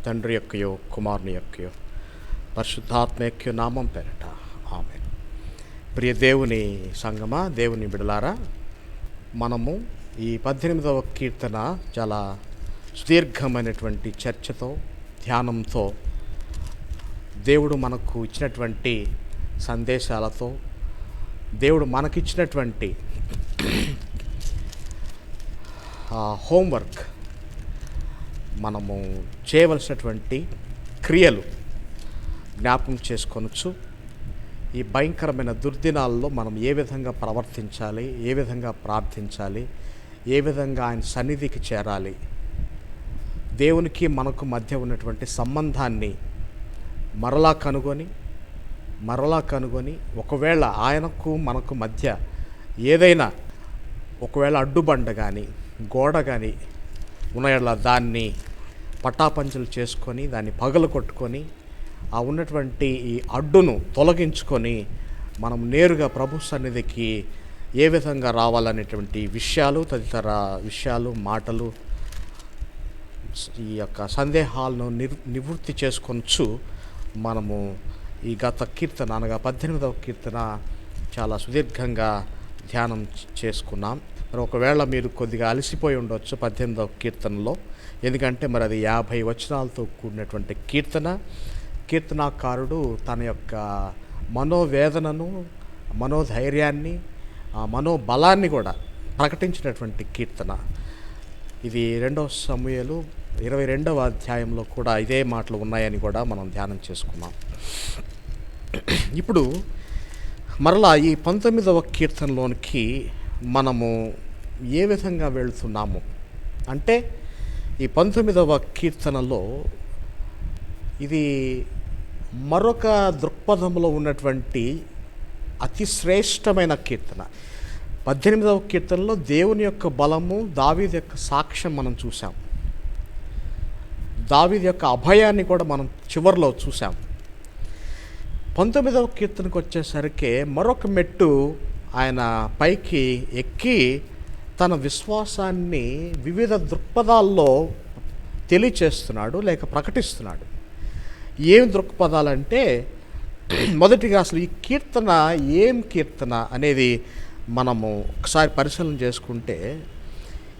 తండ్రి యొక్కయో కుమారుని యొక్కయో పరిశుద్ధాత్మ యొక్క నామం పేరట ఆమేన్. ప్రియ దేవుని సంగమా, దేవుని బిడలారా, మనము ఈ 18వ కీర్తన చాలా సుదీర్ఘమైనటువంటి చర్చతో, ధ్యానంతో, దేవుడు మనకు ఇచ్చినటువంటి సందేశాలతో, దేవుడు మనకిచ్చినటువంటి హోంవర్క్, మనము చేయవలసినటువంటి క్రియలు జ్ఞాపకం చేసుకొనొచ్చు. ఈ భయంకరమైన దుర్దినాల్లో మనం ఏ విధంగా ప్రవర్తించాలి, ఏ విధంగా ప్రార్థించాలి, ఏ విధంగా ఆయన సన్నిధికి చేరాలి, దేవునికి మనకు మధ్య ఉన్నటువంటి సంబంధాన్ని మరలా కనుగొని ఒకవేళ ఆయనకు మనకు మధ్య ఏదైనా ఒకవేళ అడ్డుబండ కానీ గోడ కానీ ఉన్న దాన్ని పటాపంచలు చేసుకొని, దాన్ని పగలు కొట్టుకొని, ఆ ఉన్నటువంటి ఈ అడ్డును తొలగించుకొని మనం నేరుగా ప్రభు సన్నిధికి ఏ విధంగా రావాలనేటువంటి విషయాలు, తదితర విషయాలు, మాటలు, ఈ యొక్క సందేహాలను నివృత్తి చేసుకొనొచ్చు. మనము ఈ గత కీర్తన అనగా 18వ కీర్తన చాలా సుదీర్ఘంగా ధ్యానం చేసుకున్నాం. మరి ఒకవేళ మీరు కొద్దిగా అలసిపోయి ఉండొచ్చు 18వ కీర్తనలో, ఎందుకంటే మరి అది 50 వచనాలతో కూడినటువంటి కీర్తనాకారుడు తన యొక్క మనోవేదనను, మనోధైర్యాన్ని, మనోబలాన్ని కూడా ప్రకటించినటువంటి కీర్తన. ఇది 2వ సమూయేలు 22వ అధ్యాయంలో కూడా ఇదే మాటలు ఉన్నాయని కూడా మనం ధ్యానం చేసుకున్నాం. ఇప్పుడు మరలా ఈ 19వ కీర్తనలోనికి మనము ఏ విధంగా వెళుతున్నాము అంటే, ఈ 19వ కీర్తనలో ఇది మరొక దృక్పథంలో ఉన్నటువంటి అతి శ్రేష్టమైన కీర్తన. 18వ కీర్తనలో దేవుని యొక్క బలము, దావీదు యొక్క సాక్ష్యం మనం చూసాం. దావీదు యొక్క అభయాన్ని కూడా మనం చివరిలో చూసాం. 19వ కీర్తనకు వచ్చేసరికి మరొక మెట్టు ఆయన పైకి ఎక్కి తన విశ్వాసాన్ని వివిధ దృక్పథాల్లో తెలియచేస్తున్నాడు, లేక ప్రకటిస్తున్నాడు. ఏం దృక్పథాలంటే, మొదటిగా అసలు ఈ కీర్తన ఏం కీర్తన అనేది మనము ఒకసారి పరిశీలన చేసుకుంటే,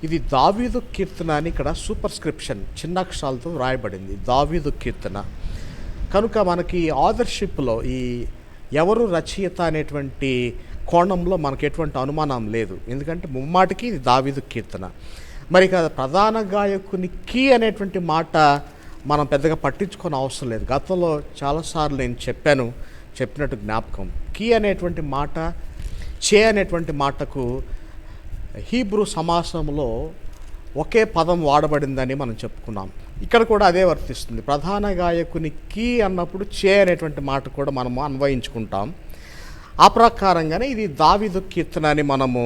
ఇది దావీదు కీర్తన అని ఇక్కడ సూపర్స్క్రిప్షన్ చిన్న అక్షరాలతో రాయబడింది, దావీదు కీర్తన. కనుక మనకి ఆథర్షిప్లో ఈ ఎవరు రచయిత అనేటువంటి కోణంలో మనకు ఎటువంటి అనుమానం లేదు, ఎందుకంటే ముమ్మాటికి ఇది దావీదు కీర్తన. మరి ఇక ప్రధాన గాయకుని కీ అనేటువంటి మాట మనం పెద్దగా పట్టించుకొని అవసరం లేదు. గతంలో చాలాసార్లు నేను చెప్పినట్టు జ్ఞాపకం. కీ అనేటువంటి మాట, అనేటువంటి మాటకు హీబ్రూ సమాసంలో ఒకే పదం వాడబడిందని మనం చెప్పుకున్నాం. ఇక్కడ కూడా అదే వర్తిస్తుంది. ప్రధాన గాయకుని కీ అన్నప్పుడు అనేటువంటి మాట కూడా మనము అన్వయించుకుంటాం. ఆ ప్రకారంగానే ఇది దావీదు కీర్తన అని మనము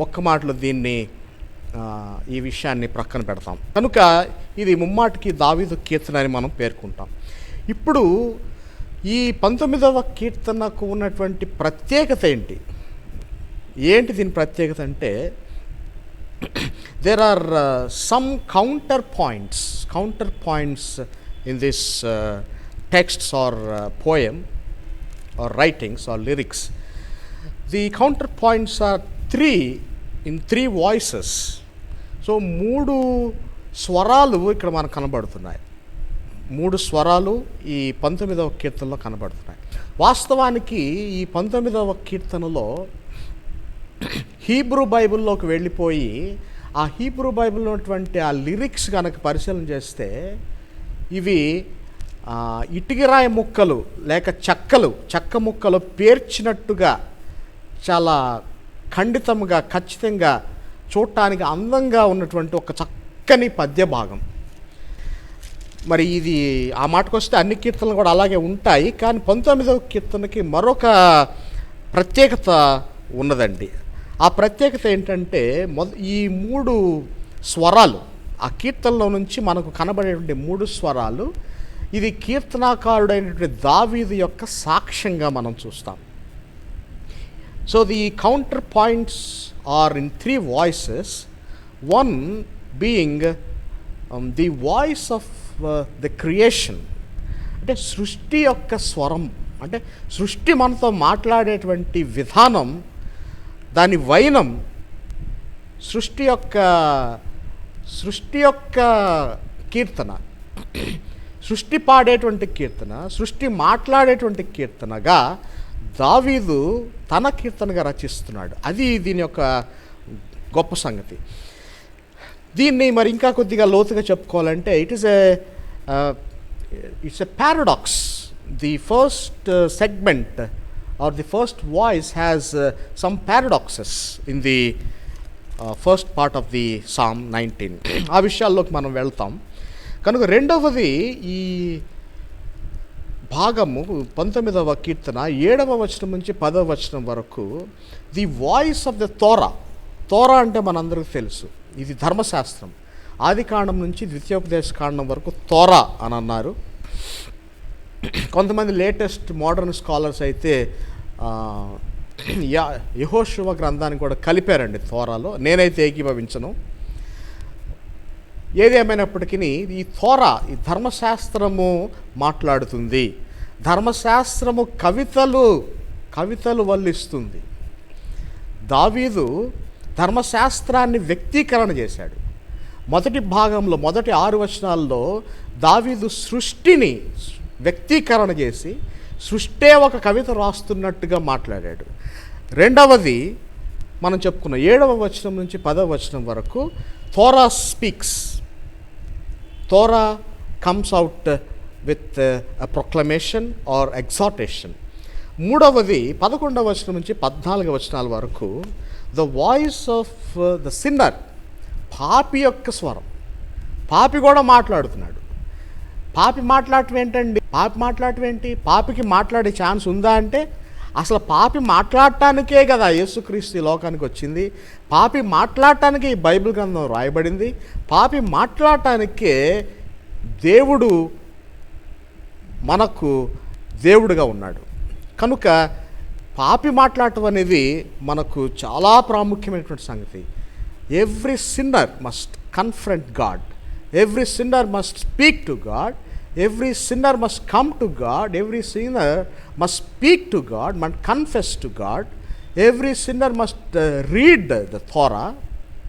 ఒక్క మాటలో దీన్ని ఈ విషయాన్ని ప్రక్కన పెడతాం. కనుక ఇది ముమ్మాటికి దావీదు కీర్తన అని మనం పేర్కొంటాం. ఇప్పుడు ఈ 19వ కీర్తనకు ఉన్నటువంటి ప్రత్యేకత ఏంటి దీని ప్రత్యేకత అంటే, there are some counterpoints in this texts or poem or writings or lyrics. The counterpoints are in three voices. So 3 స్వరాలు ఇక్కడ మనకు కనబడుతున్నాయి. 3 స్వరాలు ఈ 19వ కీర్తనలో కనబడుతున్నాయి. వాస్తవానికి ఈ 19వ కీర్తనలో హీబ్రూ బైబిల్లోకి వెళ్ళిపోయి ఆ హీబ్రూ బైబిల్లో ఉన్నటువంటి ఆ లిరిక్స్ కనుక పరిశీలన చేస్తే, ఇవి ఇటుకరాయి ముక్కలు లేక చెక్క ముక్కలు పేర్చినట్టుగా చాలా ఖండితంగా, ఖచ్చితంగా, చూడటానికి అందంగా ఉన్నటువంటి ఒక చక్కని పద్య భాగం. మరి ఇది ఆ మాటకు వస్తే అన్ని కీర్తనలు కూడా అలాగే ఉంటాయి. కానీ 19వ కీర్తనకి మరొక ప్రత్యేకత ఉన్నదండి. ఆ ప్రత్యేకత ఏంటంటే, ఈ 3 స్వరాలు, ఆ కీర్తనలో నుంచి మనకు కనబడేటువంటి 3 స్వరాలు, ఇది కీర్తనాకారుడైనటువంటి దావీదు యొక్క సాక్ష్యంగా మనం చూస్తాం. So the counter points are in 3 voices, one being the voice of the creation, అంటే సృష్టి యొక్క స్వరం, అంటే సృష్టి మనతో మాట్లాడేటువంటి విధానం, దాని వైనం, సృష్టి యొక్క కీర్తన, సృష్టి పాడేటువంటి కీర్తన, సృష్టి మాట్లాడేటువంటి కీర్తనగా దావీదు తన కీర్తనగా రచిస్తున్నాడు. అది దీని యొక్క గొప్ప సంగతి. దీన్ని మరి ఇంకా కొద్దిగా లోతుగా చెప్పుకోవాలంటే it's a paradox. The first segment or the first voice has some paradoxes in the first part of the psalm 19. ఆ విషయాల్లోకి మనం వెళ్తాం. కనుక రెండవది ఈ భాగము 19వ కీర్తన 7వ వచనం నుంచి 10వ వచనం వరకు ది వాయిస్ ఆఫ్ ద తోరా అంటే మనందరికీ తెలుసు, ఇది ధర్మశాస్త్రం. ఆది కాండం నుంచి ద్వితీయోపదేశ కాండం వరకు తోరా అని అన్నారు. కొంతమంది లేటెస్ట్ మోడర్న్ స్కాలర్స్ అయితే యెహోషువ గ్రంథాన్ని కూడా కలిపారండి తోరాలో. నేనైతే ఏకీభవించను. ఏది ఏమైనప్పటికీ ఈ ఈ ధర్మశాస్త్రము మాట్లాడుతుంది, ధర్మశాస్త్రము కవితలు వల్లిస్తుంది. దావీదు ధర్మశాస్త్రాన్ని వ్యక్తీకరణ చేశాడు. మొదటి భాగంలో మొదటి 6 వచనాల్లో దావీదు సృష్టిని వ్యక్తీకరణ చేసి సృష్టే ఒక కవిత రాస్తున్నట్టుగా మాట్లాడాడు. రెండవది మనం చెప్పుకున్న 7వ వచనం నుంచి 10వ వచనం వరకు Torah speaks. Torah comes out with a proclamation or exhortation. మూడవది 11వ వచనం నుంచి 14వ వచనాల వరకు the voice of the sinner, పాపి యొక్క స్వరం. పాపి కూడా మాట్లాడుతున్నాడు. పాపి మాట్లాడటం ఏంటండి? పాపికి మాట్లాడే ఛాన్స్ ఉందా అంటే అసలు పాపి మాట్లాడటానికే కదా యేసుక్రీస్తు ఈ లోకానికి వచ్చింది. పాపి మాట్లాడటానికే ఈ బైబిల్ గ్రంథం రాయబడింది. పాపి మాట్లాడటానికే దేవుడు మనకు దేవుడుగా ఉన్నాడు. కనుక పాపి మాట్లాడటం అనేది మనకు చాలా ప్రాముఖ్యమైనటువంటి సంగతి. Every sinner must confront God, every sinner must speak to God, every sinner must come to God, every sinner must speak to God, must confess to God, every sinner must read the Torah,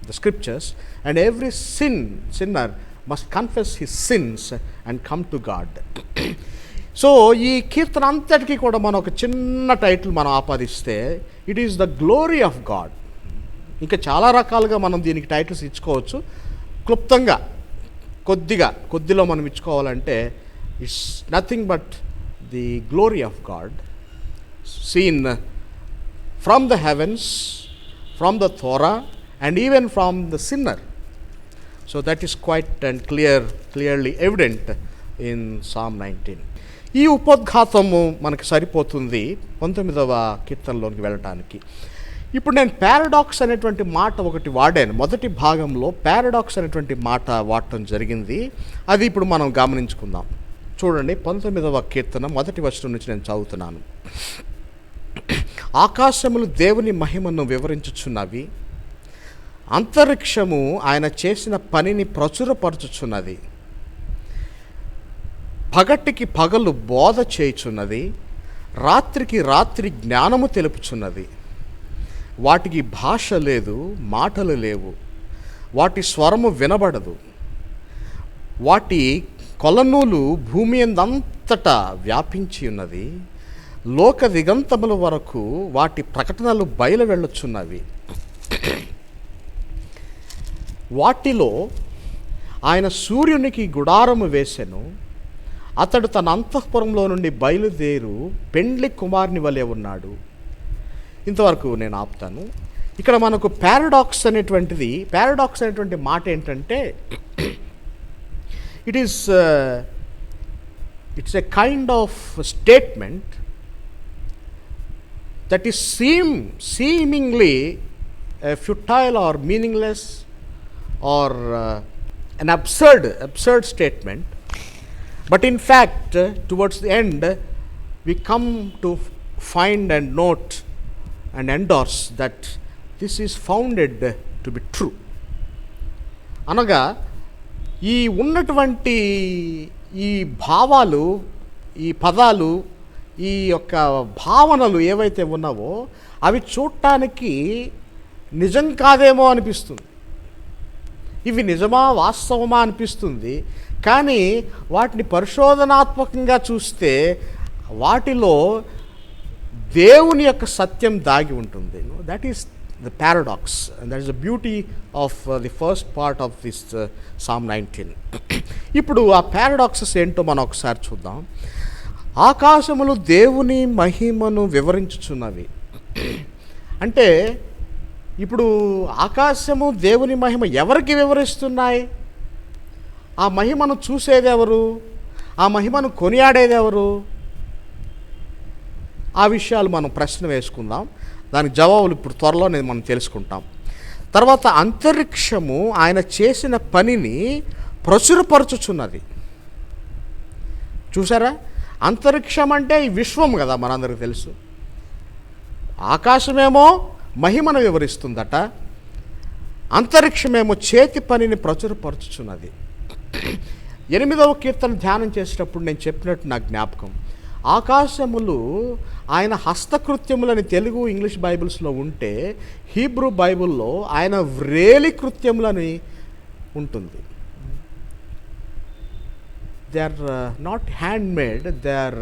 the scriptures, and every sinner must confess his sins and come to God. So ఈ కీర్తన అంతటికీ కూడా మనం ఒక చిన్న title మనం ఆపాదిస్తే it is the glory of God. ఇంకా చాలా రకాలుగా మనం దీనికి టైటిల్స్ ఇచ్చుకోవచ్చు. క్లుప్తంగా కొద్దిలో మనం ఇచ్చుకోవాలంటే it's nothing but the glory of God seen from the heavens, from the Torah and even from the sinner. So that is quite and clearly evident in Psalm 19. ఈ ఉపోద్ఘాతము మనకు సరిపోతుంది 19వ కీర్తనలోకి వెళ్ళటానికి. ఇప్పుడు నేను పారాడాక్స్ అనేటువంటి మాట ఒకటి వాడాను. మొదటి భాగంలో పారాడాక్స్ అనేటువంటి మాట వాడటం జరిగింది. అది ఇప్పుడు మనం గమనించుకుందాం. చూడండి, 19వ కీర్తన మొదటి వచనం నుంచి నేను చదువుతున్నాను. ఆకాశములు దేవుని మహిమను వివరించుచున్నవి, అంతరిక్షము ఆయన చేసిన పనిని ప్రచురపరచుచున్నది. పగటికి పగలు బోధ చేయుచున్నది, రాత్రికి రాత్రి జ్ఞానము తెలుపుచున్నది. వాటికి భాష లేదు, మాటలు లేవు, వాటి స్వరము వినబడదు. వాటి కొలనూలు భూమి అంతటా వ్యాపించి ఉన్నది, లోక దిగంతముల వరకు వాటి ప్రకటనలు బయలు వెళ్ళుచున్నవి. వాటిలో ఆయన సూర్యునికి గుడారము వేసెను, అతడు తన అంతఃపురంలో నుండి బయలుదేరు పెండ్లి కుమారుని వలె ఉన్నాడు. ఇంతవరకు నేను ఆపుతాను. ఇక్కడ మనకు పారాడాక్స్ అనేటువంటి మాట ఏంటంటే it's a kind of statement that is seemingly futile or meaningless or an absurd statement, but in fact towards the end we come to find and note and endorse that this is founded to be true. అనగా ఈ ఉన్నటువంటి ఈ భావాలు, ఈ పదాలు, ఈ యొక్క భావనలు ఏవైతే ఉన్నావో అవి చూడటానికి నిజం కాదేమో అనిపిస్తుంది. ఇవి నిజమా వాస్తవమా అనిపిస్తుంది. కానీ వాటిని పరిశోధనాత్మకంగా చూస్తే వాటిలో దేవుని యొక్క సత్యం దాగి ఉంటుంది. That is the paradox and that is the beauty of the first part of this psalm 19. ఇప్పుడు ఆ పారాడాక్సెస్ ఏంటో మనం ఒకసారి చూద్దాం. ఆకాశములు దేవుని మహిమను వివరించుచున్నవి. అంటే ఇప్పుడు ఆకాశము దేవుని మహిమ ఎవరికి వివరిస్తున్నాయి? ఆ మహిమను చూసేది ఎవరు? ఆ మహిమను కొనియాడేది ఎవరు? ఆ విషయాలు మనం ప్రశ్న వేసుకుందాం. దానికి జవాబులు ఇప్పుడు త్వరలోనే మనం తెలుసుకుంటాం. తర్వాత అంతరిక్షము ఆయన చేసిన పనిని ప్రచురపరచుచున్నది. చూసారా? అంతరిక్షం అంటే ఈ విశ్వం కదా, మనందరికీ తెలుసు. ఆకాశమేమో మహిమను వివరిస్తుందట, అంతరిక్షమేమో చేతి పనిని ప్రచురపరచుచున్నది. 8వ కీర్తన ధ్యానం చేసేటప్పుడు నేను చెప్పినట్టు నా జ్ఞాపకం, ఆకాశములు ఆయన హస్తకృత్యములని తెలుగు ఇంగ్లీష్ బైబిల్స్లో ఉంటే హీబ్రూ బైబిల్లో ఆయన వ్రేలి కృత్యములని ఉంటుంది. They are not hand made, they are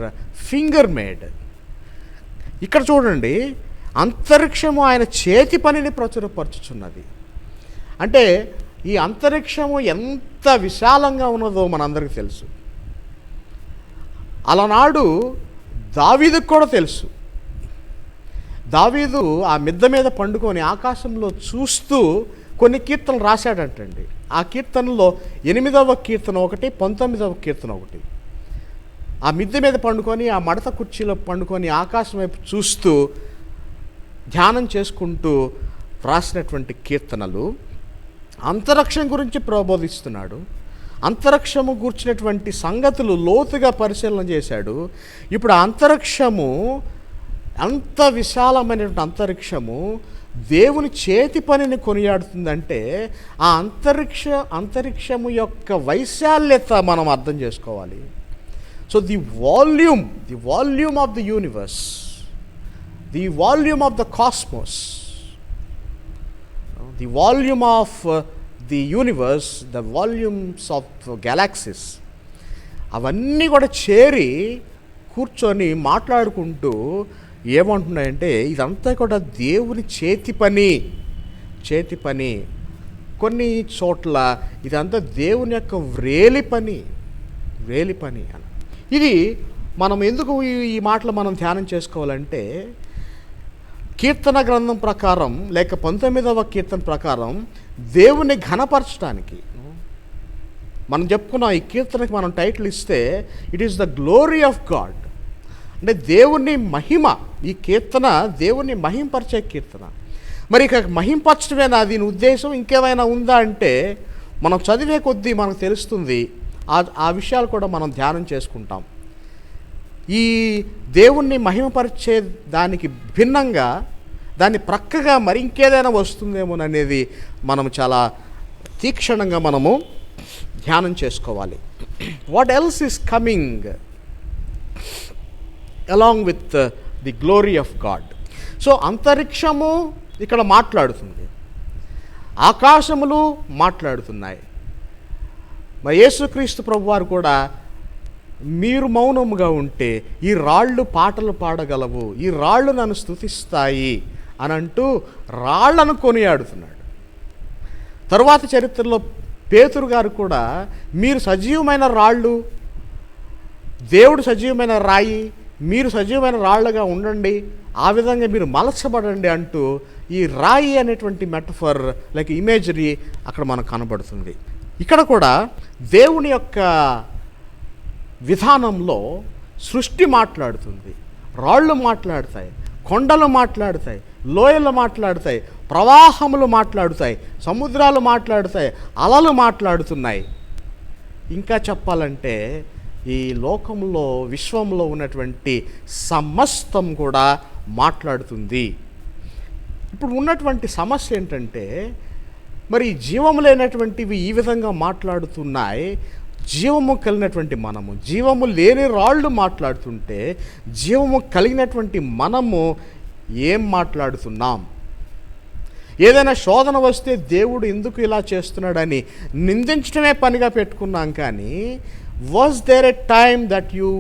finger made. ఇక్కడ చూడండి, అంతరిక్షము ఆయన చేతి పనిని ప్రచురపరచుచున్నది. అంటే ఈ అంతరిక్షము ఎంత విశాలంగా ఉన్నదో మనందరికీ తెలుసు. అలనాడు దావీదుకు కూడా తెలుసు. దావీదు ఆ మిద్ద మీద పండుకొని ఆకాశంలో చూస్తూ కొన్ని కీర్తనలు రాశాడంటండి. ఆ కీర్తనలో 8వ కీర్తన ఒకటి, 19వ కీర్తన ఒకటి. ఆ మిద్దె మీద పండుకొని, ఆ మడత కుర్చీలో పండుకొని ఆకాశం వైపు చూస్తూ ధ్యానం చేసుకుంటూ రాసినటువంటి కీర్తనలు. అంతరిక్షం గురించి ప్రబోధిస్తున్నాడు. అంతరిక్షము గూర్చినటువంటి సంగతులు లోతుగా పరిశీలన చేశాడు. ఇప్పుడు అంతరిక్షము, అంత విశాలమైనటువంటి అంతరిక్షము దేవుని చేతి పనిని కొనియాడుతుందంటే ఆ అంతరిక్షము యొక్క వైశాల్యత మనం అర్థం చేసుకోవాలి. So the volume of the universe, the volume of the cosmos, the volume of the universe, the volumes of galaxies, అవన్నీ కూడా చేరి కూర్చొని మాట్లాడుకుంటూ ఏమంటున్నాయంటే ఇదంతా కూడా దేవుని చేతి పని. కొన్ని చోట్ల ఇదంతా దేవుని యొక్క వ్రేలి పని అని. ఇది మనం ఎందుకు ఈ మాటలు మనం ధ్యానం చేసుకోవాలంటే, కీర్తన గ్రంథం ప్రకారం లేక 19వ కీర్తన ప్రకారం దేవుని ఘనపరచడానికి మనం చెప్పుకున్నాం. ఈ కీర్తనకి మనం టైటిల్ ఇస్తే it is the glory of God. అంటే దేవుని మహిమ. ఈ కీర్తన దేవుని మహింపరిచే కీర్తన. మరి ఇక మహింపరచడమేనా దీని ఉద్దేశం, ఇంకేమైనా ఉందా అంటే మనం చదివే కొద్దీ మనకు తెలుస్తుంది. ఆ విషయాలు కూడా మనం ధ్యానం చేసుకుంటాం. ఈ దేవుణ్ణి మహిమపరిచే దానికి భిన్నంగా, దాన్ని ప్రక్కగా మరి ఇంకేదైనా వస్తుందేమోననేది మనం చాలా తీక్షణంగా మనము ధ్యానం చేసుకోవాలి. What else is coming along with the glory of God. So అంతరిక్షము ఇక్కడ మాట్లాడుతుంది, ఆకాశములు మాట్లాడుతున్నాయి. మరి యేసుక్రీస్తు ప్రభువారు కూడా మీరు మౌనముగా ఉంటే ఈ రాళ్ళు పాటలు పాడగలవు, ఈ రాళ్ళు నన్ను స్తుతిస్తాయి అని అంటూ రాళ్లను కొనియాడుతున్నాడు. తరువాత చరిత్రలో పేతురు గారు కూడా మీరు సజీవమైన రాళ్ళు, దేవుడు సజీవమైన రాయి, మీరు సజీవమైన రాళ్ళుగా ఉండండి, ఆ విధంగా మీరు మలచబడండి అంటూ ఈ రాయి అనేటువంటి మెటఫర్ లైక్ ఇమేజరీ అక్కడ మనకు కనబడుతుంది. ఇక్కడ కూడా దేవుని యొక్క విధానంలో సృష్టి మాట్లాడుతుంది. రాళ్ళు మాట్లాడతాయి, కొండలు మాట్లాడతాయి, లోయలు మాట్లాడతాయి, ప్రవాహములు మాట్లాడుతాయి, సముద్రాలు మాట్లాడుతాయి, అలలు మాట్లాడుతున్నాయి. ఇంకా చెప్పాలంటే ఈ లోకంలో, విశ్వంలో ఉన్నటువంటి సమస్తం కూడా మాట్లాడుతుంది. ఇప్పుడు ఉన్నటువంటి సమస్య ఏంటంటే మరి జీవము లేనటువంటివి ఈ విధంగా మాట్లాడుతున్నాయి, జీవము కలిగినటువంటి మనము, జీవము లేని రాళ్ళు మాట్లాడుతుంటే జీవము కలిగినటువంటి మనము ఏం మాట్లాడుతున్నాం? ఏదైనా శోధన వస్తే దేవుడు ఎందుకు ఇలా చేస్తున్నాడని నిందించడమే పనిగా పెట్టుకున్నాం. కానీ was there a time that you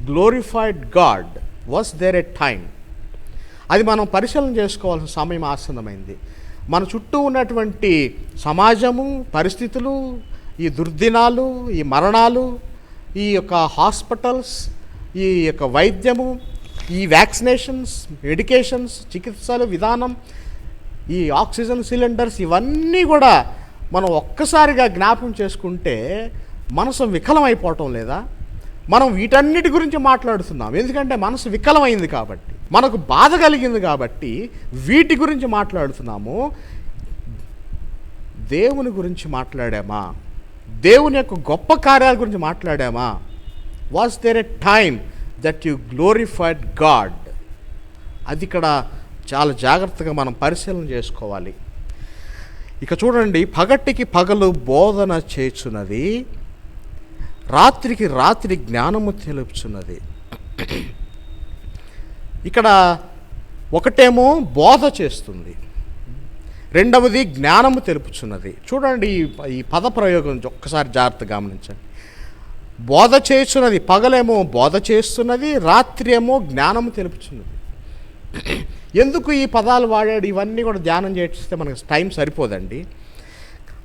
glorified God? Was there a time? అది మనం పరిశీలన చేసుకోవాల్సిన సమయం ఆసన్నమైంది. మన చుట్టూ ఉన్నటువంటి సమాజము, పరిస్థితులు, ఈ దుర్దినాలు, ఈ మరణాలు, ఈ యొక్క హాస్పిటల్స్, ఈ యొక్క వైద్యము, ఈ వ్యాక్సినేషన్స్, మెడికేషన్స్, చికిత్సలు విధానం, ఈ ఆక్సిజన్ సిలిండర్స్, ఇవన్నీ కూడా మనం ఒక్కసారిగా జ్ఞాపకం చేసుకుంటే మనసు వికలమైపోవటం లేదా? మనం వీటన్నిటి గురించి మాట్లాడుతున్నాం ఎందుకంటే మనసు వికలమైంది కాబట్టి, మనకు బాధ కలిగింది కాబట్టి వీటి గురించి మాట్లాడుతున్నాము. దేవుని గురించి మాట్లాడామా? దేవుని యొక్క గొప్ప కార్యాల గురించి మాట్లాడామా? Was there a time that you glorified God? అది ఇక్కడ చాలా జాగ్రత్తగా మనం పరిశీలన చేసుకోవాలి. ఇక చూడండి, పగటికి పగలు బోధన చేయుచున్నది, రాత్రికి రాత్రి జ్ఞానము తెలుపుచున్నది. ఇక్కడ ఒకటేమో బోధ చేస్తుంది, రెండవది జ్ఞానము తెలుపుచున్నది. చూడండి ఈ పద ప్రయోగం ఒక్కసారి జాగ్రత్తగా గమనించండి. బోధ చేస్తున్నది, పగలేమో బోధ చేస్తున్నది, రాత్రి ఏమో జ్ఞానము తెలుపుచున్నది. ఎందుకు ఈ పదాలు వాడాడు? ఇవన్నీ కూడా ధ్యానం చేస్తే మనకు టైం సరిపోదండి.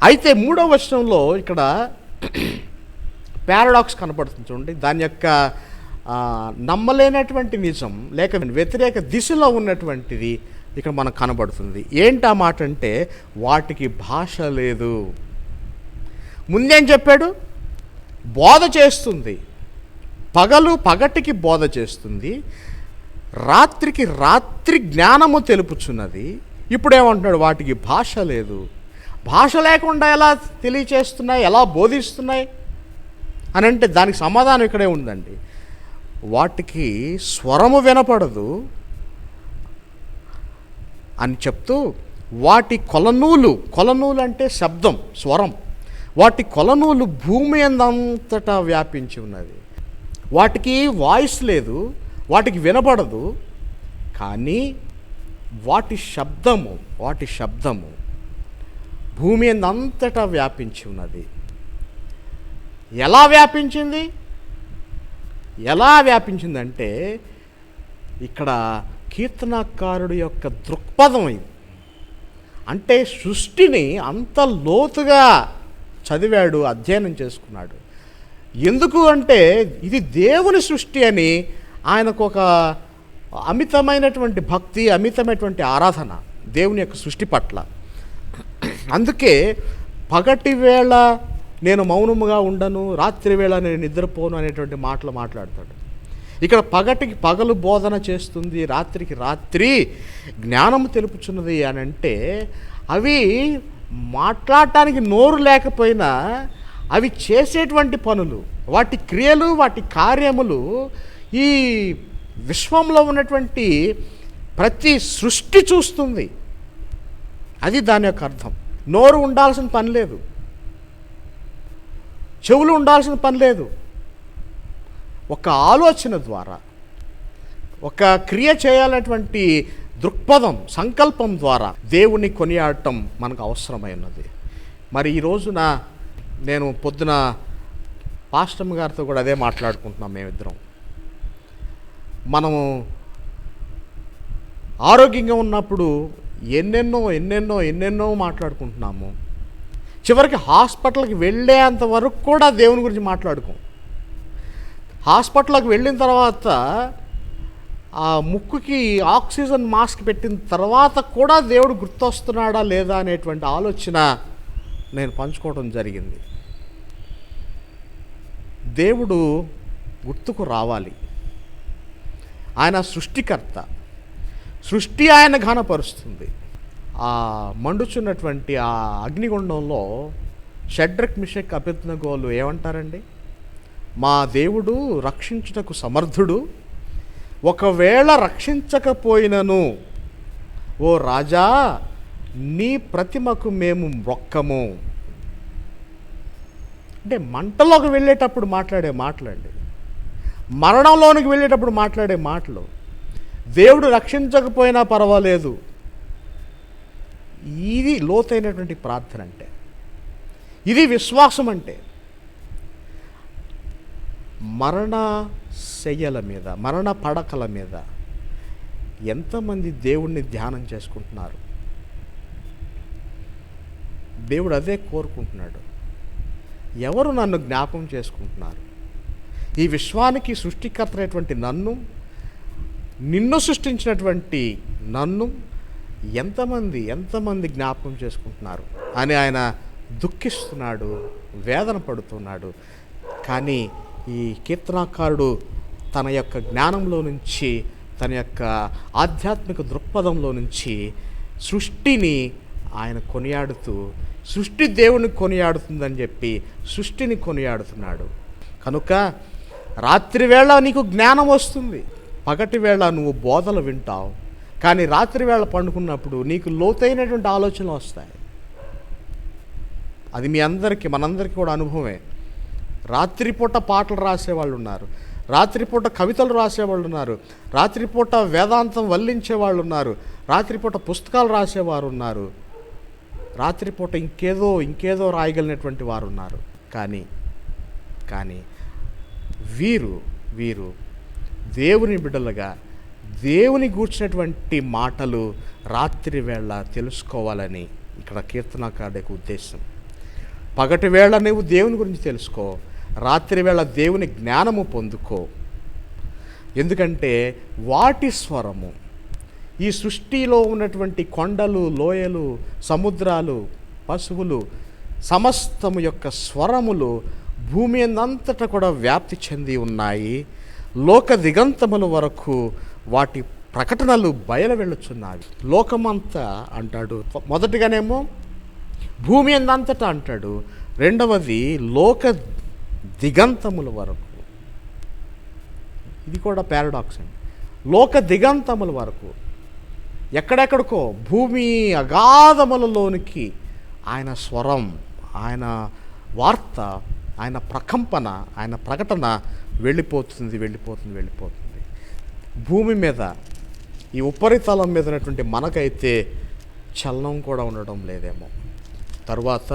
అయితే 3వ వచనంలో ఇక్కడ పారాడాక్స్ కనపడుతుంది చూడండి. దాని యొక్క నమ్మలేనటువంటి నిజం లేక వ్యతిరేక దిశలో ఉన్నటువంటిది ఇక్కడ మనకు కనబడుతుంది. ఏంటి ఆ మాట అంటే, వాటికి భాష లేదు. ముందేం చెప్పాడు? బోధ చేస్తుంది, పగటికి బోధ చేస్తుంది, రాత్రికి రాత్రి జ్ఞానము తెలుపుచున్నది. ఇప్పుడేమంటున్నాడు? వాటికి భాష లేదు. భాష లేకుండా ఎలా తెలియచేస్తున్నాయి, ఎలా బోధిస్తున్నాయి అని అంటే దానికి సమాధానం ఇక్కడే ఉందండి. వాటికి స్వరము వినపడదు అని చెప్తూ, వాటి కొలనూలు అంటే శబ్దం, స్వరం, వాటి కొలనూలు భూమి అంతటా వ్యాపించి ఉన్నది. వాటికి వాయిస్ లేదు, వాటికి వినపడదు, కానీ వాటి శబ్దము భూమి అంతటా వ్యాపించి ఉన్నది. ఎలా వ్యాపించిందంటే ఇక్కడ కీర్తనకారుడి యొక్క దృక్పథం ఇది. అంటే సృష్టిని అంత లోతుగా చదివాడు, అధ్యయనం చేసుకున్నాడు. ఎందుకు అంటే ఇది దేవుని సృష్టి అని ఆయనకు ఒక అమితమైనటువంటి భక్తి, అమితమైనటువంటి ఆరాధన దేవుని యొక్క సృష్టి పట్ల. అందుకే పగటి వేళ నేను మౌనముగా ఉండను, రాత్రి వేళ నేను నిద్రపోను అనేటువంటి మాటలు మాట్లాడతాడు. ఇక్కడ పగటికి పగలు బోధన చేస్తుంది, రాత్రికి రాత్రి జ్ఞానము తెలుపుచున్నది అని అంటే అవి మాట్లాడటానికి నోరు లేకపోయినా అవి చేసేటువంటి పనులు, వాటి క్రియలు, వాటి కార్యములు ఈ విశ్వంలో ఉన్నటువంటి ప్రతి సృష్టి చూస్తుంది. అది దాని యొక్క అర్థం. నోరు ఉండాల్సిన పని లేదు, చెవులు ఉండాల్సిన పని లేదు. ఒక ఆలోచన ద్వారా, ఒక క్రియ చేయాలన్నటువంటి దృక్పథం, సంకల్పం ద్వారా దేవుణ్ణి కొనియాడటం మనకు అవసరమైనది. మరి ఈ రోజున నేను పొద్దున పాస్టమ్ గారితో కూడా అదే మాట్లాడుకుంటున్నాం. మేమిద్దరం మనము ఆరోగ్యంగా ఉన్నప్పుడు ఎన్నెన్నో మాట్లాడుకుంటున్నాము. చివరికి హాస్పిటల్కి వెళ్ళేంత వరకు కూడా దేవుని గురించి మాట్లాడుకోం. హాస్పిటల్కి వెళ్ళిన తర్వాత ఆ ముక్కుకి ఆక్సిజన్ మాస్క్ పెట్టిన తర్వాత కూడా దేవుడు గుర్తొస్తున్నాడా లేదా అనేటువంటి ఆలోచన నేను పంచుకోవడం జరిగింది. దేవుడు గుర్తుకు రావాలి. ఆయన సృష్టికర్త, సృష్టి ఆయన ఘనపరుస్తుంది. ఆ మండుచున్నటువంటి ఆ అగ్నిగుండంలో షడ్రక్, మిషక్, అబేద్నెగోలు ఏమంటారండి? మా దేవుడు రక్షించుటకు సమర్థుడు, ఒకవేళ రక్షించకపోయినను ఓ రాజా నీ ప్రతిమకు మేము మొక్కము. అంటే మంటలోకి వెళ్ళేటప్పుడు మాట్లాడే మాటలండి, మరణంలోనికి వెళ్ళేటప్పుడు మాట్లాడే మాటలు. దేవుడు రక్షించకపోయినా పర్వాలేదు. ఇది లోతైనటువంటి ప్రార్థన అంటే, ఇది విశ్వాసం అంటే. మరణ శయ్యల మీద, మరణ పడకల మీద ఎంతమంది దేవుణ్ణి ధ్యానం చేసుకుంటున్నారు? దేవుడు అదే కోరుకుంటున్నాడు. ఎవరు నన్ను జ్ఞాపకం చేసుకుంటున్నారు? ఈ విశ్వానికి సృష్టికర్త అయినటువంటి నన్ను, నిన్ను సృష్టించినటువంటి నన్ను ఎంతమంది జ్ఞాపకం చేసుకుంటున్నారు అని ఆయన దుఃఖిస్తున్నాడు, వేదన పడుతున్నాడు. కానీ ఈ కీర్తనాకారుడు తన యొక్క జ్ఞానంలో నుంచి, తన యొక్క ఆధ్యాత్మిక దృక్పథంలో నుంచి సృష్టిని ఆయన కొనియాడుతూ, సృష్టి దేవుని కొనియాడుతుందని చెప్పి సృష్టిని కొనియాడుతున్నాడు. కనుక రాత్రివేళ నీకు జ్ఞానం వస్తుంది, పగటి వేళ నువ్వు బోధలు వింటావు. కానీ రాత్రివేళ పండుకున్నప్పుడు నీకు లోతైనటువంటి ఆలోచనలు వస్తాయి. అది మీ అందరికీ, మనందరికీ కూడా అనుభవమే. రాత్రిపూట పాటలు రాసేవాళ్ళు ఉన్నారు, రాత్రిపూట కవితలు రాసేవాళ్ళు ఉన్నారు, రాత్రిపూట వేదాంతం వల్లించే వాళ్ళు ఉన్నారు, రాత్రిపూట పుస్తకాలు రాసేవారు ఉన్నారు, రాత్రిపూట ఇంకేదో రాయగలిగినటువంటి వారు ఉన్నారు. కానీ వీరు దేవుని బిడ్డలుగా దేవుని గూర్చినటువంటి మాటలు రాత్రి వేళ తెలుసుకోవాలని ఇక్కడ కీర్తనకారుడికి ఉద్దేశం. పగటి వేళ నువ్వు దేవుని గురించి తెలుసుకో, రాత్రి వేళ దేవుని జ్ఞానము పొందుకో. ఎందుకంటే వాటి స్వరము, ఈ సృష్టిలో ఉన్నటువంటి కొండలు, లోయలు, సముద్రాలు, పశువులు, సమస్తము యొక్క స్వరములు భూమి అంతటా కూడా వ్యాప్తి చెంది ఉన్నాయి. లోక దిగంతముల వరకు వాటి ప్రకటనలు బయలు వెళ్ళుచున్నాయి. లోకమంతా అంటాడు, మొదటిగానేమో భూమి అంతటా అంటాడు, రెండవది లోక దిగంతముల వరకు. ఇది కూడా పారాడాక్స్ అండి. లోక దిగంతముల వరకు, ఎక్కడెక్కడికో భూమి అగాధములలోనికి ఆయన స్వరం, ఆయన వార్త, ఆయన ప్రకంపన, ఆయన ప్రకటన వెళ్ళిపోతుంది. భూమి మీద, ఈ ఉపరితలం మీద ఉన్నటువంటి మనకైతే చలనం కూడా ఉండడం లేదేమో. తరువాత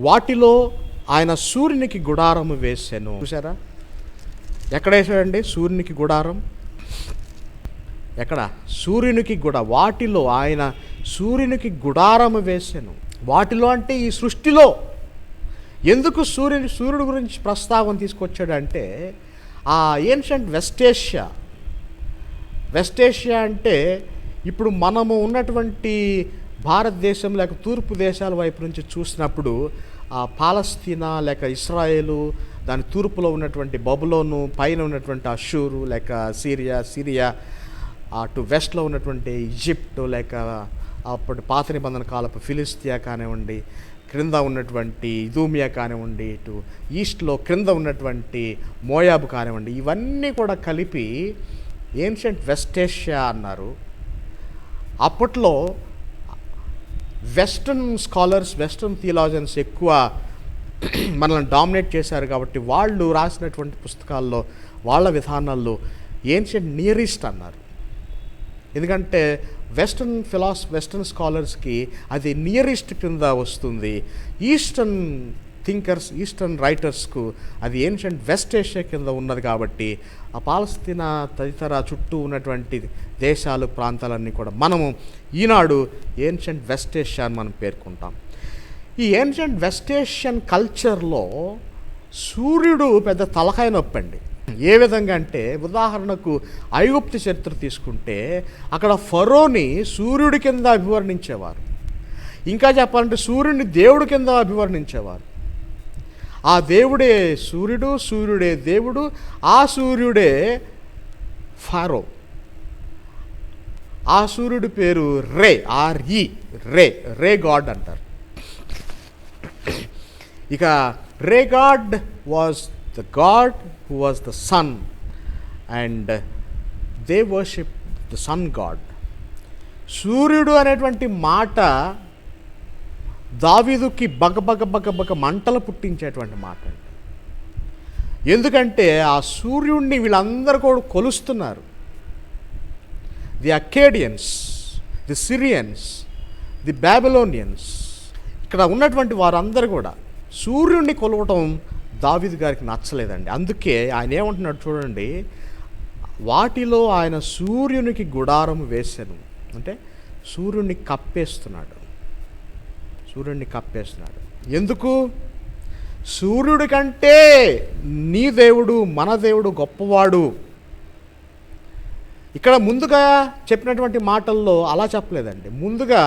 వాటిలో ఆయన సూర్యునికి గుడారము వేసాను. చూసారా, ఎక్కడ వేసాడండి సూర్యునికి గుడారం? ఎక్కడ? సూర్యునికి వాటిలో ఆయన సూర్యునికి గుడారము వేసాను. వాటిలో అంటే ఈ సృష్టిలో. ఎందుకు సూర్యుడు గురించి ప్రస్తావన తీసుకొచ్చాడంటే, ఆ ఏన్షంట్ వెస్ట్ ఏషియా అంటే ఇప్పుడు మనము ఉన్నటువంటి భారతదేశం లేక తూర్పు దేశాల వైపు నుంచి చూసినప్పుడు పాలస్తీనా లేక ఇస్రాయేలు, దాని తూర్పులో ఉన్నటువంటి బబులోను, పైన ఉన్నటువంటి అషూరు లేక సిరియా, అటు వెస్ట్లో ఉన్నటువంటి ఈజిప్ట్ లేక అప్పటి పాత నిబంధన కాలపు ఫిలిస్తియా కానివ్వండి, క్రింద ఉన్నటువంటి ఇదూమియా కానివ్వండి, ఇటు ఈస్ట్లో క్రింద ఉన్నటువంటి మోయాబు కానివ్వండి, ఇవన్నీ కూడా కలిపి ఏన్షియంట్ వెస్ట్ ఏషియా అన్నారు. అప్పట్లో వెస్టర్న్ స్కాలర్స్, వెస్టర్న్ థియాలజన్స్ ఎక్కువ మనల్ని డామినేట్ చేశారు కాబట్టి వాళ్ళు రాసినటువంటి పుస్తకాల్లో, వాళ్ళ విధానాల్లో ఏన్షియంట్ నియర్ ఈస్ట్ అన్నారు. ఎందుకంటే వెస్టర్న్ స్కాలర్స్కి అది నియర్ ఈస్ట్ కింద వస్తుంది. ఈస్టర్న్ థింకర్స్, ఈస్టర్న్ రైటర్స్కు అది ఏన్షియంట్ వెస్ట్ ఏషియా కింద ఉన్నది. కాబట్టి ఆ పాలస్తీనా తదితర చుట్టూ ఉన్నటువంటి దేశాలు, ప్రాంతాలన్నీ కూడా మనము ఈనాడు ఏన్షియంట్ వెస్ట్ ఏషియా అని మనం పేర్కొంటాం. ఈ ఏన్షియంట్ వెస్ట్ ఏషియన్ కల్చర్లో సూర్యుడు పెద్ద తలకాయ నొప్పండి. ఏ విధంగా అంటే, ఉదాహరణకు ఐగుప్తు చరిత్ర తీసుకుంటే అక్కడ ఫరోని సూర్యుడి కింద అభివర్ణించేవారు. ఇంకా చెప్పాలంటే సూర్యుడిని దేవుడి కింద అభివర్ణించేవారు. ఆ దేవుడే సూర్యుడు, సూర్యుడే దేవుడు, ఆ సూర్యుడే ఫారో. ఆ సూర్యుడి పేరు రే, రే గాడ్ అంటారు. ఇక Re god was the God who was the sun, and they worship the sun god. సూర్యుడు అనేటువంటి మాట దావీదుకి బగ మంటలు పుట్టించేటువంటి మాట అండి. ఎందుకంటే ఆ సూర్యుడిని వీళ్ళందరూ కూడా కొలుస్తున్నారు. The Akkadians, the Syrians, the Babylonians, ఇక్కడ ఉన్నటువంటి వారందరూ కూడా సూర్యుడిని కొలవటం దావీదు గారికి నచ్చలేదండి. అందుకే ఆయన ఏమంటున్నాడు చూడండి, వాటిలో ఆయన సూర్యునికి గుడారం వేశాను, అంటే సూర్యుడిని కప్పేస్తున్నాడు. ఎందుకు? సూర్యుడి కంటే నీ దేవుడు, మన దేవుడు గొప్పవాడు. ఇక్కడ ముందుగా చెప్పినటువంటి మాటల్లో అలా చెప్పలేదండి. ముందుగా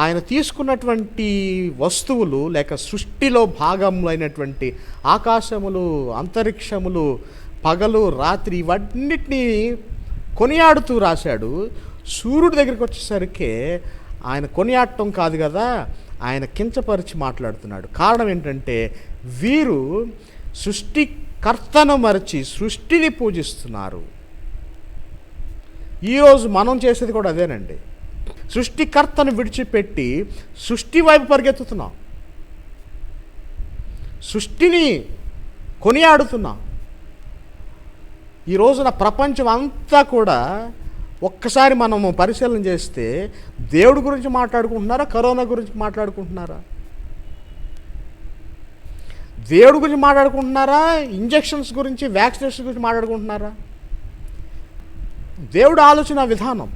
ఆయన తీసుకున్నటువంటి వస్తువులు లేక సృష్టిలో భాగములైనటువంటి ఆకాశములు, అంతరిక్షములు, పగలు, రాత్రి, ఇవన్నిటినీ కొనియాడుతూ రాశాడు. సూర్యుడి దగ్గరికి వచ్చేసరికి ఆయన కొనియాడటం కాదు కదా, ఆయన కించపరిచి మాట్లాడుతున్నాడు. కారణం ఏంటంటే వీరు సృష్టికర్తను మరచి సృష్టిని పూజిస్తున్నారు. ఈరోజు మనం చేసేది కూడా అదేనండి. సృష్టికర్తను విడిచిపెట్టి సృష్టి వైపు పరిగెత్తుతున్నాం, సృష్టిని కొనియాడుతున్నాం. ఈ రోజున ప్రపంచం అంతా కూడా ఒక్కసారి మనము పరిశీలన చేస్తే దేవుడి గురించి మాట్లాడుకుంటున్నారా, కరోనా గురించి మాట్లాడుకుంటున్నారా? దేవుడి గురించి మాట్లాడుకుంటున్నారా, ఇంజెక్షన్స్ గురించి, వ్యాక్సినేషన్ గురించి మాట్లాడుకుంటున్నారా? దేవుడు ఆలోచన విధానం,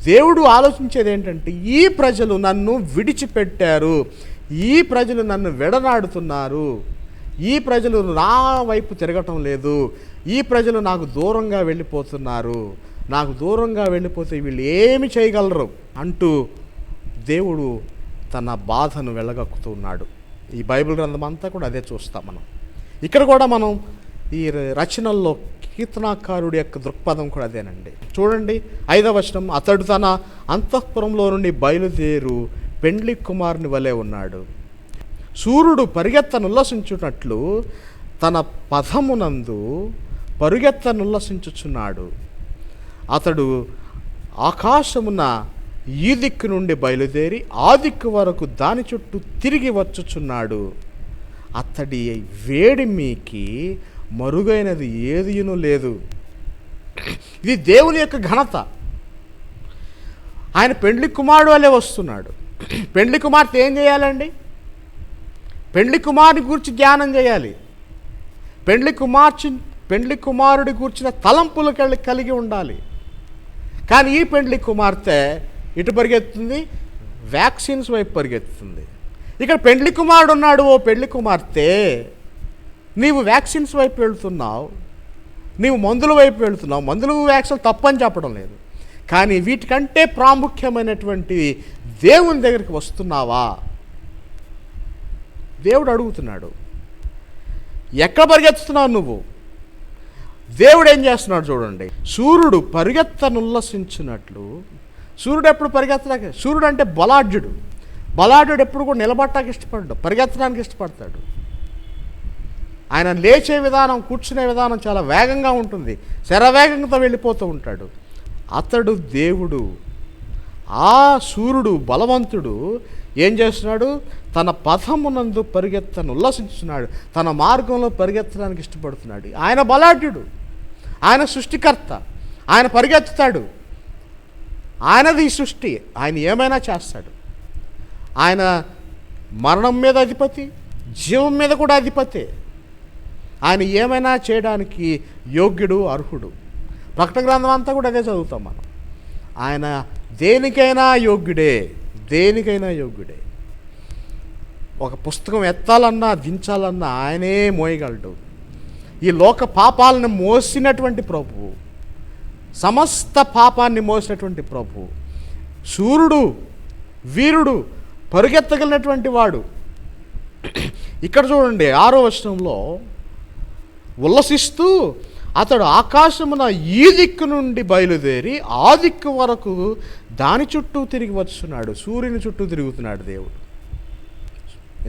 దేవుడు ఆలోచించేది ఏంటంటే ఈ ప్రజలు నన్ను విడిచిపెట్టారు, ఈ ప్రజలు నన్ను విడనాడుతున్నారు, ఈ ప్రజలు నా వైపు తిరగటం లేదు, ఈ ప్రజలు నాకు దూరంగా వెళ్ళిపోతున్నారు, నాకు దూరంగా వెళ్ళిపోతే వీళ్ళు ఏమి చేయగలరు అంటూ దేవుడు తన బాధను వెళ్ళగక్కుతున్నాడు. ఈ బైబిల్ గ్రంథం అంతా కూడా అదే చూస్తాం మనం. ఇక్కడ కూడా మనం ఈ రచనల్లో కీర్తనాకారుడి యొక్క దృక్పథం కూడా అదేనండి. చూడండి 5వ వచనం, అతడు తన అంతఃపురంలో నుండి బయలుదేరు పెండ్లి కుమారుని వలె ఉన్నాడు. సూర్యుడు పరిగెత్తనుల్లసించున్నట్లు తన పదమునందు పరుగెత్తనుల్లసించుచున్నాడు. అతడు ఆకాశమున ఈ దిక్కు నుండి బయలుదేరి ఆ దిక్కు వరకు దాని చుట్టూ తిరిగి వచ్చుచున్నాడు. అతడి వేడిమికి మరుగైనది ఏదియును లేదు. ఇది దేవుని యొక్క ఘనత. ఆయన పెండ్లి కుమారుడు వలె వస్తున్నాడు. పెండ్లి కుమార్తె ఏం చేయాలండి? పెండ్లి కుమారుని గురించి ధ్యానం చేయాలి. పెండ్లి కుమారుడి కూర్చిన తలంపులు కలిగి ఉండాలి. కానీ ఈ పెండ్లి కుమార్తె ఇటు పరిగెత్తుంది, వ్యాక్సిన్స్ వైపు పరిగెత్తుతుంది. ఇక్కడ పెండ్లి కుమారుడు ఉన్నాడు. ఓ పెండ్లి కుమార్తె, నీవు వ్యాక్సిన్స్ వైపు వెళుతున్నావు, నీవు మందుల వైపు వెళుతున్నావు. మందులు వ్యాక్సిన్ తప్పని చెప్పడం లేదు, కానీ వీటికంటే ప్రాముఖ్యమైనటువంటి దేవుని దగ్గరికి వస్తున్నావా? దేవుడు అడుగుతున్నాడు. ఎక్కడ పరిగెత్తుతున్నావు నువ్వు? దేవుడు ఏం చేస్తున్నాడు చూడండి. సూర్యుడు పరిగెత్తనుల్లసించినట్లు, సూర్యుడు ఎప్పుడు పరిగెత్తడానికి, సూర్యుడు అంటే బలాఢ్యుడు ఎప్పుడు కూడా నిలబడటానికి ఇష్టపడ్డాడు, పరిగెత్తడానికి ఇష్టపడతాడు. ఆయన లేచే విధానం, కూర్చునే విధానం చాలా వేగంగా ఉంటుంది, శరవేగంతో వెళ్ళిపోతూ ఉంటాడు. అతడు దేవుడు. ఆ సూర్యుడు బలవంతుడు ఏం చేస్తున్నాడు? తన పథమునందు ఉల్లసించున్నాడు, తన మార్గంలో పరిగెత్తడానికి ఇష్టపడుతున్నాడు. ఆయన బలాఢ్యుడు, ఆయన సృష్టికర్త, ఆయన పరిగెత్తుతాడు. ఆయనది ఈ సృష్టి, ఆయన ఏమైనా చేస్తాడు. ఆయన మరణం మీద అధిపతి, జీవం మీద కూడా అధిపతి. ఆయన ఏమైనా చేయడానికి యోగ్యుడు, అర్హుడు. ప్రకటన గ్రంథం అంతా కూడా అదే చదువుతాం మనం. ఆయన దేనికైనా యోగ్యుడే. ఒక పుస్తకం ఎత్తాలన్నా దించాలన్నా ఆయనే మోయగలడు. ఈ లోక పాపాలను మోసినటువంటి ప్రభువు, సమస్త పాపాన్ని మోసినటువంటి ప్రభువు, శూరుడు, వీరుడు, పరుగెత్తగలిగినటువంటి వాడు. ఇక్కడ చూడండి 6వ వచనంలో, ఉల్లసిస్తూ అతడు ఆకాశమున ఈ దిక్కు నుండి బయలుదేరి ఆ దిక్కు వరకు దాని చుట్టూ తిరిగి వస్తున్నాడు. సూర్యుని చుట్టూ తిరుగుతున్నాడు దేవుడు.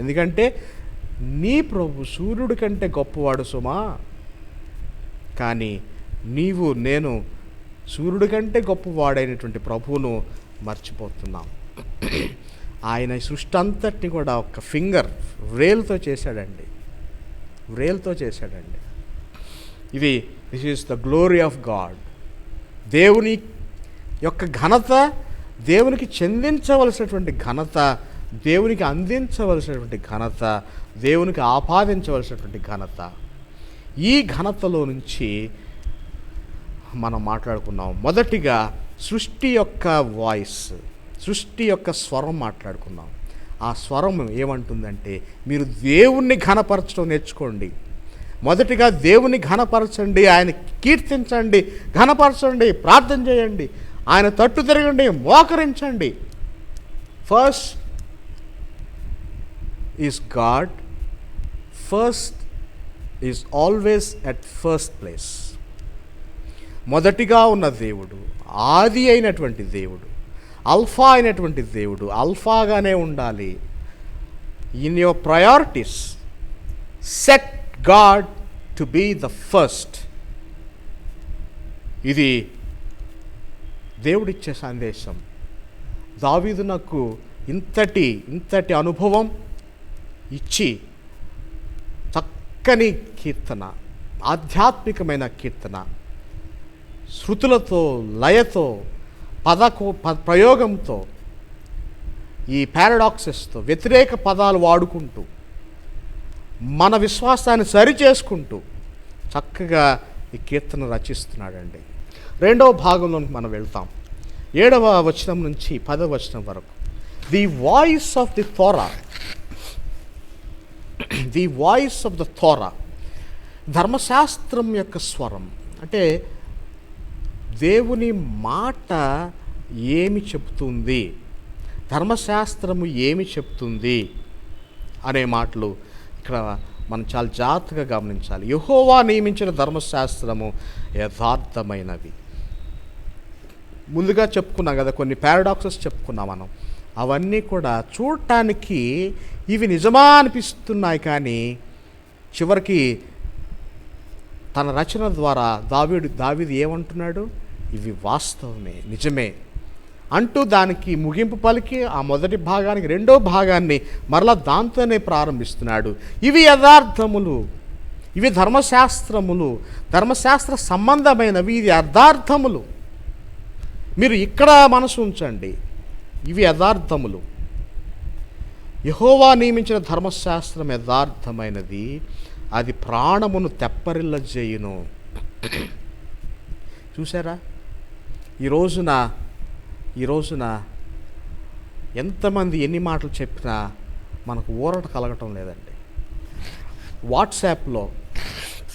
ఎందుకంటే నీ ప్రభు సూర్యుడి కంటే గొప్పవాడు సుమా. కానీ నీవు నేను సూర్యుడి కంటే గొప్పవాడైనటువంటి ప్రభువును మర్చిపోతున్నాం. ఆయన సృష్టి అంతటిని కూడా ఒక వ్రేలుతో చేశాడండి. This is the glory of God. దేవుని యొక్క ఘనత, దేవునికి చెందించవలసినటువంటి ఘనత, దేవునికి అందించవలసినటువంటి ఘనత, దేవునికి ఆపాదించవలసినటువంటి ఘనత, ఈ ఘనతలో నుంచి మనం మాట్లాడుకున్నాం. మొదటిగా సృష్టి యొక్క వాయిస్, సృష్టి యొక్క స్వరం మాట్లాడుకున్నాం. ఆ స్వరం ఏమంటుందంటే, మీరు దేవుణ్ణి ఘనపరచడం నేర్చుకోండి. మొదటిగా దేవుని ఘనపరచండి, ఆయన కీర్తించండి, ఘనపరచండి, ప్రార్థన చేయండి, ఆయన తట్టు తిరగండి, మోకరించండి. First is God, first is always at first place. మొదటిగా ఉన్న దేవుడు, ఆది అయినటువంటి దేవుడు, అల్ఫా అయినటువంటి దేవుడు అల్ఫాగానే ఉండాలి. In your priorities set God to be the first. ఇది దేవుడిచ్చే సందేశం. దావీదు నాకు ఇంతటి అనుభవం ఇచ్చి చక్కని కీర్తన, ఆధ్యాత్మికమైన కీర్తన, శృతులతో, లయతో, ప్రయోగంతో, ఈ పారాడాక్సెస్తో, వ్యతిరేక పదాలు వాడుకుంటూ, మన విశ్వాసాన్ని సరిచేసుకుంటూ చక్కగా ఈ కీర్తన రచిస్తున్నాడండి. రెండవ భాగంలోకి మనం వెళ్తాం. 7వ వచనం నుంచి 10వ వచనం వరకు. The voice of the Torah, the voice of the Torah, ధర్మశాస్త్రం యొక్క స్వరం. అంటే దేవుని మాట ఏమి చెప్తుంది, ధర్మశాస్త్రము ఏమి చెప్తుంది అనే మాటలు ఇక్కడ మనం చాలా జాగ్రత్తగా గమనించాలి. యెహోవా నియమించిన ధర్మశాస్త్రము యథార్థమైనవి. ముందుగా చెప్పుకున్నాం కదా, కొన్ని పారాడాక్సెస్ చెప్పుకున్నాం మనం. అవన్నీ కూడా చూడటానికి ఇవి నిజమా అనిపిస్తున్నాయి, కానీ చివరికి తన రచన ద్వారా దావీదు ఏమంటున్నాడు, ఇవి వాస్తవమే, నిజమే అంటూ దానికి ముగింపు పలికి ఆ మొదటి భాగానికి రెండో భాగాన్ని మరలా దాంతోనే ప్రారంభిస్తున్నాడు. ఇవి యథార్థములు, ఇవి ధర్మశాస్త్రములు, ధర్మశాస్త్ర సంబంధమైనవి, ఇది యథార్థములు. మీరు ఇక్కడ మనసు ఉంచండి, ఇవి యథార్థములు. యెహోవా నియమించిన ధర్మశాస్త్రం యథార్థమైనది, అది ప్రాణమును తెప్పరిల్లజేయును. చూసారా, ఈ రోజున ఎంతమంది ఎన్ని మాటలు చెప్పినా మనకు ఊరట కలగటం లేదండి. వాట్సాప్లో,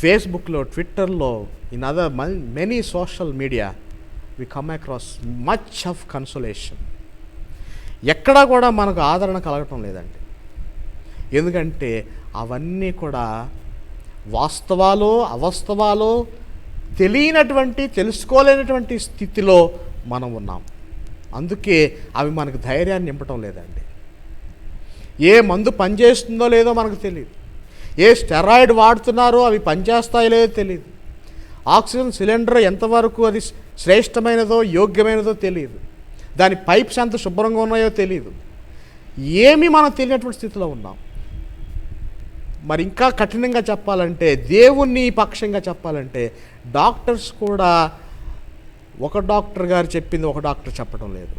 ఫేస్బుక్లో, ట్విట్టర్లో, in other many social media we come across much of consolation. ఎక్కడా కూడా మనకు ఆదరణ కలగటం లేదండి. ఎందుకంటే అవన్నీ కూడా వాస్తవాలో అవాస్తవాలో తెలుసుకోలేనటువంటి స్థితిలో మనం ఉన్నాం. అందుకే అవి మనకు ధైర్యాన్ని నింపటం లేదండి. ఏ మందు పనిచేస్తుందో లేదో మనకు తెలియదు, ఏ స్టెరాయిడ్ వాడుతున్నారో అవి పనిచేస్తాయో లేదో తెలియదు, ఆక్సిజన్ సిలిండర్ ఎంతవరకు అది శ్రేష్టమైనదో యోగ్యమైనదో తెలియదు, దాని పైప్స్ ఎంత శుభ్రంగా ఉన్నాయో తెలియదు. ఏమీ మనం తెలియనటువంటి స్థితిలో ఉన్నాం. మరి ఇంకా కఠినంగా చెప్పాలంటే, దేవుని పక్షంగా చెప్పాలంటే, డాక్టర్స్ కూడా ఒక డాక్టర్ గారు చెప్పింది ఒక డాక్టర్ చెప్పడం లేదు.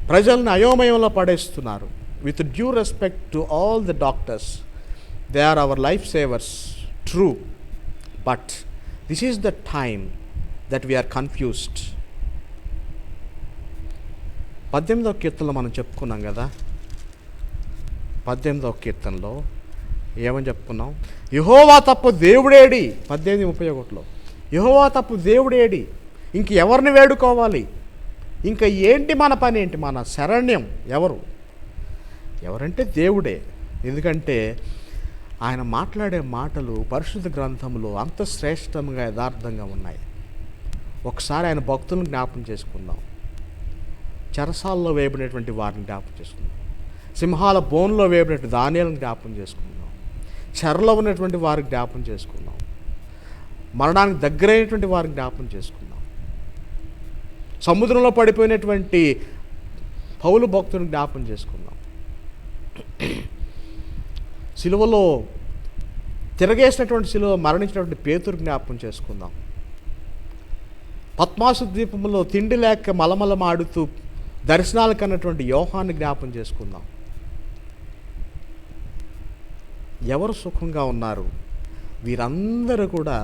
ప్రజల్ని అయోమయంలో పడేస్తున్నారు. With due respect to all the doctors, they are our life savers, true, but this is the time that we are confused. 18వ కీర్తనలో మనం చెప్పుకున్నాం కదా, 18వ కీర్తనలో ఏమని చెప్పుకున్నాం, యెహోవా తప్ప దేవుడేడి. 18:31లో యెహోవా తప్ప దేవుడేడి, ఇంక ఎవరిని వేడుకోవాలి, ఇంకా ఏంటి మన పని ఏంటి, మన శరణ్యం ఎవరంటే దేవుడే. ఎందుకంటే ఆయన మాట్లాడే మాటలు పరిశుద్ధ గ్రంథంలో అంత శ్రేష్టంగా యథార్థంగా ఉన్నాయి. ఒకసారి ఆయన భక్తులను జ్ఞాపకం చేసుకుందాం, చెరసాల్లో వేయబడినటువంటి వారిని జ్ఞాపకం చేసుకుందాం, సింహాల బోన్లో వేయబడినటువంటి దానియేలును జ్ఞాపకం చేసుకుందాం, చెరలో ఉన్నటువంటి వారికి జ్ఞాపకం చేసుకుందాం, మరణానికి దగ్గరైనటువంటి వారికి జ్ఞాపకం చేసుకుందాం. సముద్రంలో పడిపోయినటువంటి పౌలు భక్తుని జ్ఞాపం చేసుకుందాం. సిలువలో తిరగేసినటువంటి సిలువ మరణించినటువంటి పేతురు జ్ఞాపం చేసుకుందాం. పద్మాసు ద్వీపంలో తిండి లేక మలమలమాడుతూ దర్శనాలు కన్నటువంటి యోహాన్ని జ్ఞాపం చేసుకుందాం. ఎవరు సుఖంగా ఉన్నారు? వీరందరూ కూడా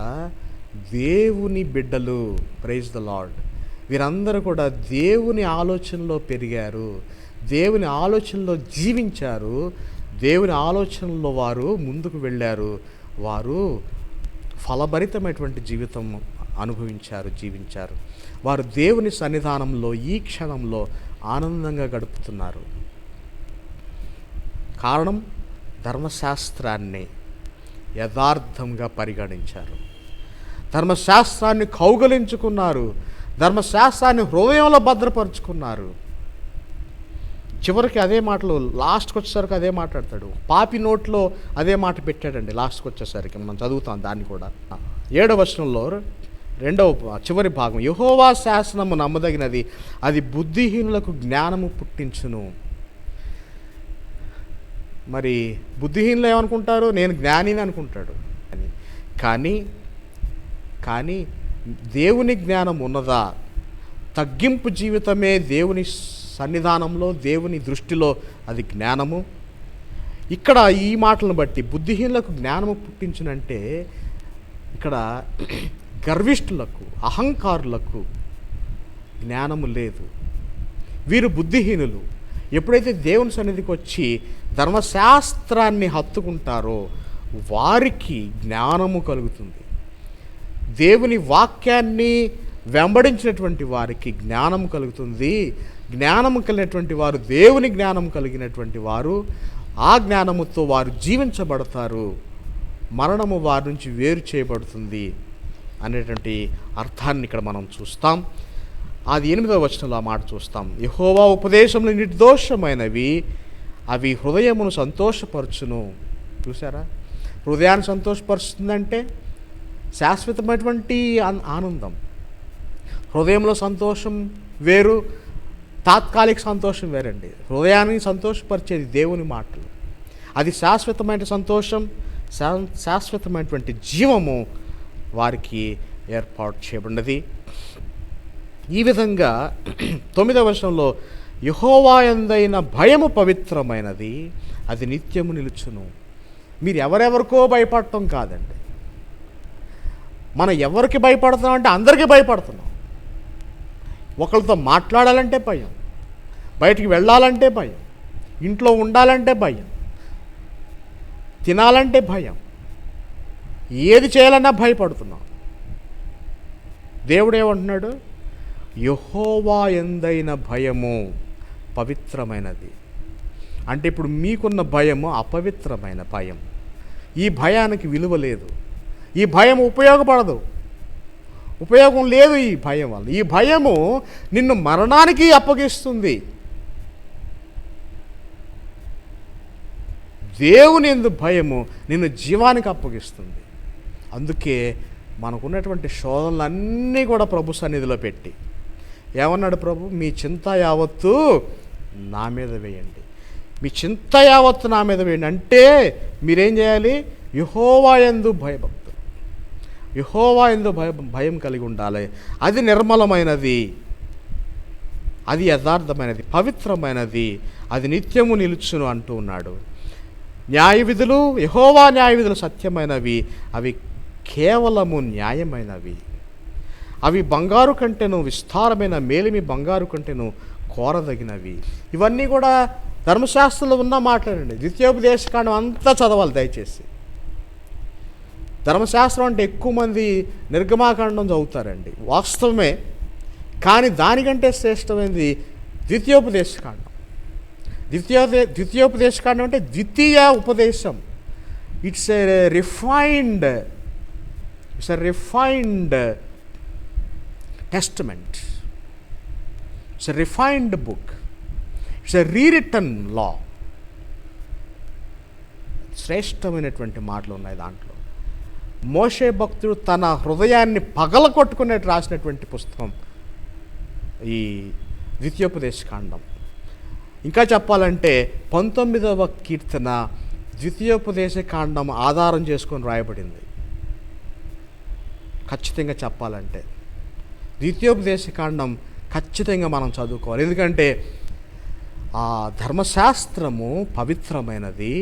దేవుని బిడ్డలు. Praise the Lord. వీరందరూ కూడా దేవుని ఆలోచనలో పెరిగారు, దేవుని ఆలోచనలో జీవించారు, దేవుని ఆలోచనలో వారు ముందుకు వెళ్ళారు. వారు ఫలభరితమైనటువంటి జీవితం జీవించారు. వారు దేవుని సన్నిధానంలో ఈ క్షణంలో ఆనందంగా గడుపుతున్నారు. కారణం, ధర్మశాస్త్రాన్ని యథార్థంగా పరిగణించారు, ధర్మశాస్త్రాన్ని కౌగలించుకున్నారు, ధర్మశాస్త్రాన్ని హృదయంలో భద్రపరుచుకున్నారు. చివరికి అదే మాటలు, లాస్ట్కి వచ్చేసరికి అదే మాట్లాడతాడు. పాపి నోట్లో అదే మాట పెట్టాడండి. లాస్ట్కి వచ్చేసరికి మనం చదువుతాం దాన్ని కూడా. 7వ వచనంలో చివరి భాగం, యెహోవా శాసనము నమ్మదగినది, అది బుద్ధిహీనులకు జ్ఞానము పుట్టించును. మరి బుద్ధిహీనులు ఏమనుకుంటారు? నేను జ్ఞానిని అనుకుంటాడు. కానీ దేవుని జ్ఞానం ఉన్నదా? తగ్గింపు జీవితమే దేవుని సన్నిధానంలో, దేవుని దృష్టిలో అది జ్ఞానము. ఇక్కడ ఈ మాటలను బట్టి బుద్ధిహీనులకు జ్ఞానము పుట్టించునంటే ఇక్కడ గర్విష్ఠులకు, అహంకారులకు జ్ఞానము లేదు. వీరు బుద్ధిహీనులు. ఎప్పుడైతే దేవుని సన్నిధికి వచ్చి ధర్మశాస్త్రాన్ని హత్తుకుంటారో వారికి జ్ఞానము కలుగుతుంది. దేవుని వాక్యాన్ని వెంబడించినటువంటి వారికి జ్ఞానం కలుగుతుంది. జ్ఞానము కలిగినటువంటి వారు, దేవుని జ్ఞానం కలిగినటువంటి వారు, ఆ జ్ఞానముతో వారు జీవించబడతారు. మరణము వారి నుంచి వేరు చేయబడుతుంది అనేటువంటి అర్థాన్ని ఇక్కడ మనం చూస్తాం. అది 8వ వచనంలో ఆ మాట చూస్తాం. యెహోవా ఉపదేశములు నిర్దోషమైనవి, అవి హృదయమును సంతోషపరచును. చూసారా? హృదయాన్ని సంతోషపరుస్తుందంటే శాశ్వతమైనటువంటి ఆనందం. హృదయంలో సంతోషం వేరు, తాత్కాలిక సంతోషం వేరండి. హృదయాన్ని సంతోషపరిచేది దేవుని మాటలు. అది శాశ్వతమైన సంతోషం, శాశ్వతమైనటువంటి జీవము వారికి ఏర్పాటు చేయబడినది. ఈ విధంగా 9వ వచనంలో, యెహోవా యందైన భయము పవిత్రమైనది, అది నిత్యము నిలుచును. మీరు ఎవరెవరికో భయపడటం కాదండి. మనం ఎవరికి భయపడుతున్నాం అంటే అందరికీ భయపడుతున్నాం. ఒకరితో మాట్లాడాలంటే భయం, బయటికి వెళ్ళాలంటే భయం, ఇంట్లో ఉండాలంటే భయం, తినాలంటే భయం, ఏది చేయాలన్నా భయపడుతున్నాం. దేవుడు ఏమంటున్నాడు? యెహోవా యందైన భయము పవిత్రమైనది. అంటే ఇప్పుడు మీకున్న భయము అపవిత్రమైన భయం. ఈ భయానికి విలువ లేదు. ఈ భయం ఉపయోగపడదు, ఉపయోగం లేదు ఈ భయం వల్ల. ఈ భయము నిన్ను మరణానికి అప్పగిస్తుంది. దేవుని యందు భయము నిన్ను జీవానికి అప్పగిస్తుంది. అందుకే మనకున్నటువంటి శోధనలన్నీ కూడా ప్రభు సన్నిధిలో పెట్టి ఏమన్నాడు ప్రభు? మీ చింత యావత్తు నా మీద వేయండి, మీ చింత యావత్తు నా మీద వేయండి. అంటే మీరేం చేయాలి? యెహోవా యందు భయభక్తులు, యెహోవా యందు భయం కలిగి ఉండాలి. అది నిర్మలమైనది, అది యథార్థమైనది, పవిత్రమైనది, అది నిత్యము నిలుచును అంటూ ఉన్నాడు. న్యాయ విధులు, యెహోవా న్యాయ విధులు సత్యమైనవి, అవి కేవలము న్యాయమైనవి, అవి బంగారు కంటేను విస్తారమైన మేలిమి బంగారు కంటేను కోరదగినవి. ఇవన్నీ కూడా ధర్మశాస్త్రంలో ఉన్న మాట్లాడండి. ద్వితీయోపదేశకాండం అంతా చదవాలి దయచేసి. ధర్మశాస్త్రం అంటే ఎక్కువ మంది నిర్గమాకాండం చదువుతారండి, వాస్తవమే. కానీ దానికంటే శ్రేష్టమైనది ద్వితీయోపదేశకాండం. ద్వితీయోపదేశకాండం అంటే ద్వితీయ ఉపదేశం. It's a refined testament. It's a refined book. It's a rewritten law. శ్రేష్టమైనటువంటి మాటలు ఉన్నాయి దాంట్లో. మోషే భక్తుడు తన హృదయాన్ని పగలగొట్టుకునేట్టు రాసినటువంటి పుస్తకం ఈ ద్వితీయోపదేశకాండం. ఇంకా చెప్పాలంటే 19వ కీర్తన ద్వితీయోపదేశకాండం ఆధారం చేసుకొని రాయబడింది. ఖచ్చితంగా చెప్పాలంటే ద్వితీయోపదేశకాండం ఖచ్చితంగా మనం చదువుకోవాలి. ఎందుకంటే ఆ ధర్మశాస్త్రము పవిత్రమైనది,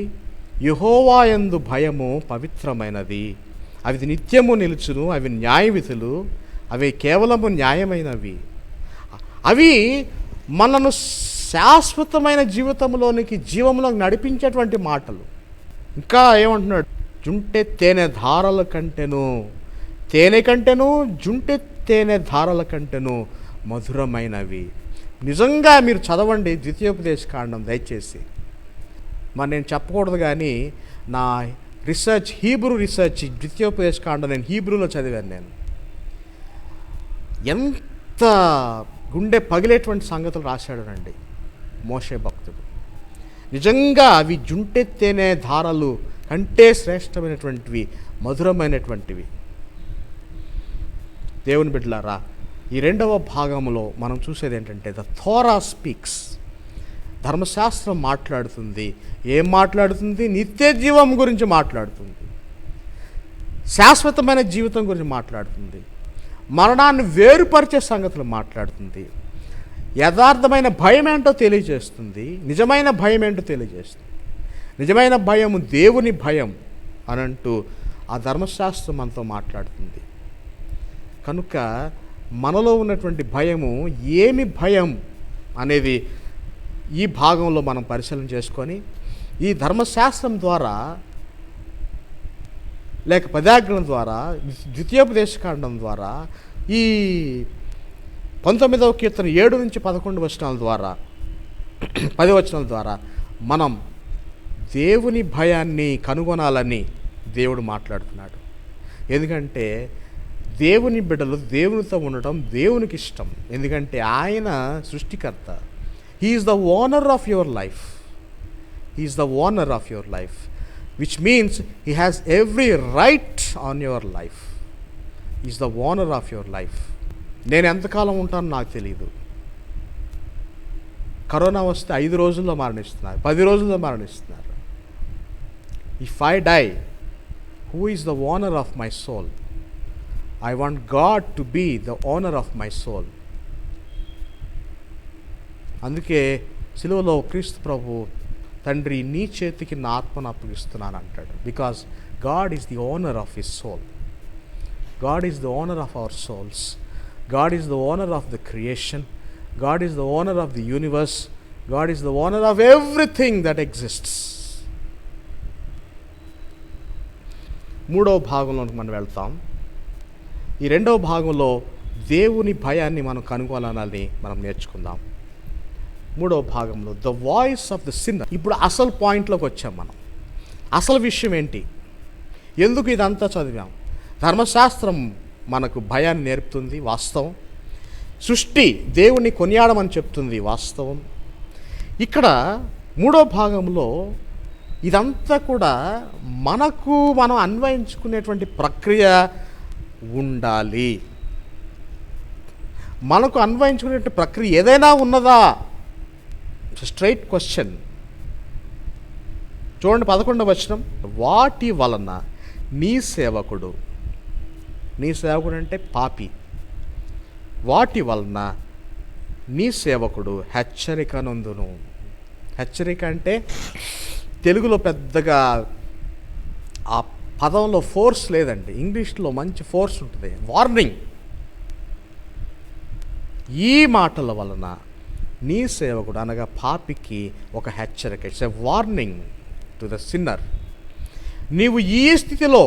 యెహోవా యందు భయము పవిత్రమైనది, అవి నిత్యము నిలుచును, అవి న్యాయ విధులు, అవి కేవలము న్యాయమైనవి, అవి మనను శాశ్వతమైన జీవితంలోనికి జీవంలోకి నడిపించేటువంటి మాటలు. ఇంకా ఏమంటున్నాడు? జుంటె తేనె ధారల కంటెను, తేనె కంటెను జుంటె తేనె ధారల కంటెను మధురమైనవి. నిజంగా మీరు చదవండి ద్వితీయోపదేశకాండం దయచేసి. మరి నేను చెప్పకూడదు కానీ నా రీసెర్చ్, హీబ్రూ రీసెర్చ్, ద్వితీయోపదేశకాండం నేను హీబ్రూలో చదివాను. నేను ఎంత గుండె పగిలేటువంటి సంగతులు రాశాడునండి మోషే భక్తుడు. నిజంగా అవి జుంటెత్తేనే ధారలు కంటే శ్రేష్టమైనటువంటివి, మధురమైనటువంటివి. దేవుని బిడ్డలారా, ఈ 2వ భాగంలో మనం చూసేది ఏంటంటే ద థోరా స్పీక్స్. ధర్మశాస్త్రం మాట్లాడుతుంది. ఏం మాట్లాడుతుంది? నిత్య జీవం గురించి మాట్లాడుతుంది, శాశ్వతమైన జీవితం గురించి మాట్లాడుతుంది, మరణాన్ని వేరుపరిచే సంగతులు మాట్లాడుతుంది, యథార్థమైన భయం ఏంటో తెలియజేస్తుంది, నిజమైన భయం ఏంటో తెలియజేస్తుంది. నిజమైన భయము దేవుని భయం అని అంటూ ఆ ధర్మశాస్త్రం మనతో మాట్లాడుతుంది. కనుక మనలో ఉన్నటువంటి భయము ఏమి భయం అనేది ఈ భాగంలో మనం పరిశీలన చేసుకొని ఈ ధర్మశాస్త్రం ద్వారా లేక పదాజ్ఞల ద్వారా, ద్వితీయోపదేశకాండం ద్వారా, ఈ 19వ కీర్తన 7 నుంచి 11 వచనాల ద్వారా, 10 వచనాల ద్వారా మనం దేవుని భయాన్ని కనుగొనాలని దేవుడు మాట్లాడుతున్నాడు. ఎందుకంటే దేవుని బిడ్డలు దేవునితో ఉండటం దేవునికి ఇష్టం. ఎందుకంటే ఆయన సృష్టికర్త. He is the owner of your life. He is the owner of your life, which means he has every right on your life. He is the owner of your life. నేను ఎంతకాలం ఉంటానో నాకు తెలియదు. కరోనా వస్తే 5 రోజుల్లో మరణిస్తున్నారు, 10 రోజుల్లో మరణిస్తున్నారు. If I die, who is the owner of my soul? I want God to be the owner of my soul. అందుకే సిలువలో క్రీస్తు ప్రభు తండ్రి నీ చేతికి నా ఆత్మను అప్పగిస్తున్నాను అంటాడు. Because God is the owner of his soul. God is the owner of our souls. God is the owner of the creation. God is the owner of the universe. God is the owner of everything that exists. 3వ భాగంలోకి మనం వెళ్తాం. ఈ 2వ భాగంలో దేవుని భయాన్ని మనం కనుగొనాలని మనం నేర్చుకుందాం. 3వ భాగంలో the voice of the sinner. ఇప్పుడు అసలు పాయింట్లోకి వచ్చాం మనం. అసలు విషయం ఏంటి? ఎందుకు ఇదంతా చదివాం? ధర్మశాస్త్రం మనకు భయాన్ని నేర్పుతుంది, వాస్తవం. సృష్టి దేవుణ్ణి కొనియాడమని చెప్తుంది, వాస్తవం. ఇక్కడ 3వ భాగంలో ఇదంతా కూడా మనకు మనం అన్వయించుకునేటువంటి ప్రక్రియ ఉండాలి. మనకు అన్వయించుకునే ప్రక్రియ ఏదైనా ఉన్నదా? Straight question. చూడండి 11వ వచనం. వాటి వలన నీ సేవకుడు అంటే పాపి, వాటి వలన నీ సేవకుడు హెచ్చరిక నందును. హెచ్చరిక అంటే తెలుగులో పెద్దగా ఆ పదంలో ఫోర్స్ లేదండి. ఇంగ్లీష్లో మంచి ఫోర్స్ ఉంటుంది, వార్నింగ్. ఈ మాటల వలన నీ సేవకుడు అనగా పాపికి ఒక హెచ్చరిక. It's a warning to the sinner. నీవు ఈ స్థితిలో,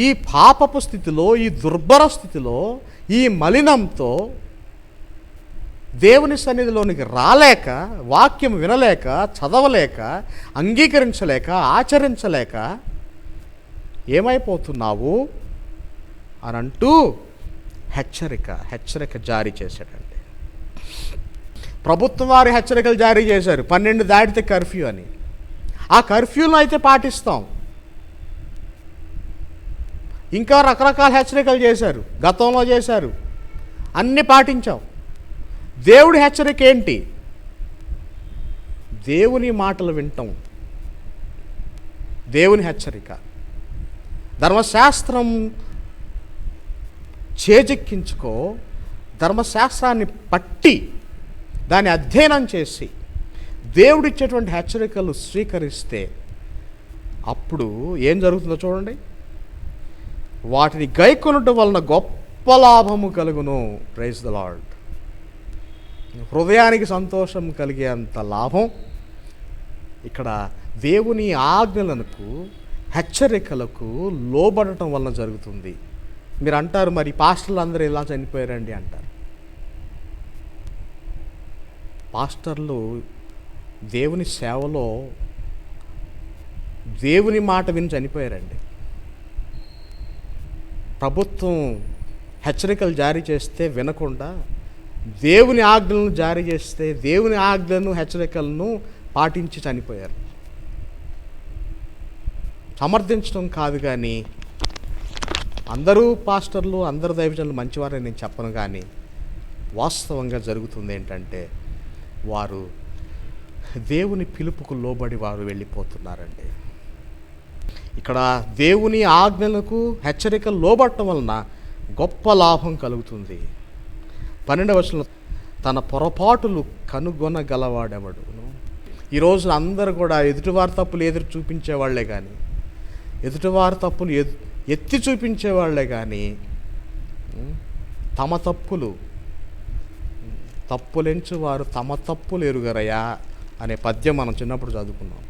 ఈ పాపపు స్థితిలో, ఈ దుర్భర స్థితిలో, ఈ మలినంతో దేవుని సన్నిధిలోనికి రాలేక, వాక్యం వినలేక, చదవలేక, అంగీకరించలేక, ఆచరించలేక ఏమైపోతున్నావు అని అంటూ హెచ్చరిక జారీ చేశాడండి. ప్రభుత్వం వారి హెచ్చరికలు జారీ చేశారు. 12 దాటితే కర్ఫ్యూ అని. ఆ కర్ఫ్యూను అయితే పాటిస్తాం. ఇంకా రకరకాల హెచ్చరికలు చేశారు, గతంలో చేశారు, అన్నీ పాటించాం. దేవుడి హెచ్చరిక ఏంటి? దేవుని మాటలు వింటాం, దేవుని హెచ్చరిక. ధర్మశాస్త్రం చేజెక్కించుకో, ధర్మశాస్త్రాన్ని పట్టి దాన్ని అధ్యయనం చేసి దేవుడిచ్చేటువంటి హెచ్చరికలు స్వీకరిస్తే అప్పుడు ఏం జరుగుతుందో చూడండి. వాటిని గైకొనటం వలన గొప్ప లాభము కలుగును. Praise the Lord. హృదయానికి సంతోషం కలిగేంత లాభం ఇక్కడ దేవుని ఆజ్ఞలకు, హెచ్చరికలకు లోబడటం వలన జరుగుతుంది. మీరు అంటారు, మరి పాస్టర్లు అందరూ ఎలా చనిపోయారండి అంటారు. పాస్టర్లు దేవుని సేవలో దేవుని మాట విని చనిపోయారండి. ప్రభుత్వం హెచ్చరికలు జారీ చేస్తే వినకుండా, దేవుని ఆజ్ఞలను జారీ చేస్తే దేవుని ఆజ్ఞలను, హెచ్చరికలను పాటించి చనిపోయారు. సమర్థించడం కాదు కానీ, అందరూ పాస్టర్లు, అందరు దైవజనులు మంచివారని నేను చెప్పను, కానీ వాస్తవంగా జరుగుతుంది ఏంటంటే వారు దేవుని పిలుపుకు లోబడి వారు వెళ్ళిపోతున్నారండి. ఇక్కడ దేవుని ఆజ్ఞలకు, హెచ్చరికలు లోబడటం వలన గొప్ప లాభం కలుగుతుంది. 12వ వచనంలో తన పొరపాటులు కనుగొనగలవాడెవడు. ఈరోజు అందరూ కూడా ఎదుటివారి తప్పులు ఎదురు చూపించేవాళ్లే కానీ, ఎదుటివారి తప్పులు ఎత్తి చూపించేవాళ్లే కానీ, తమ తప్పులెంచు వారు తమ తప్పులు ఎరుగరయా అనే పద్యం మనం చిన్నప్పుడు చదువుకున్నాం.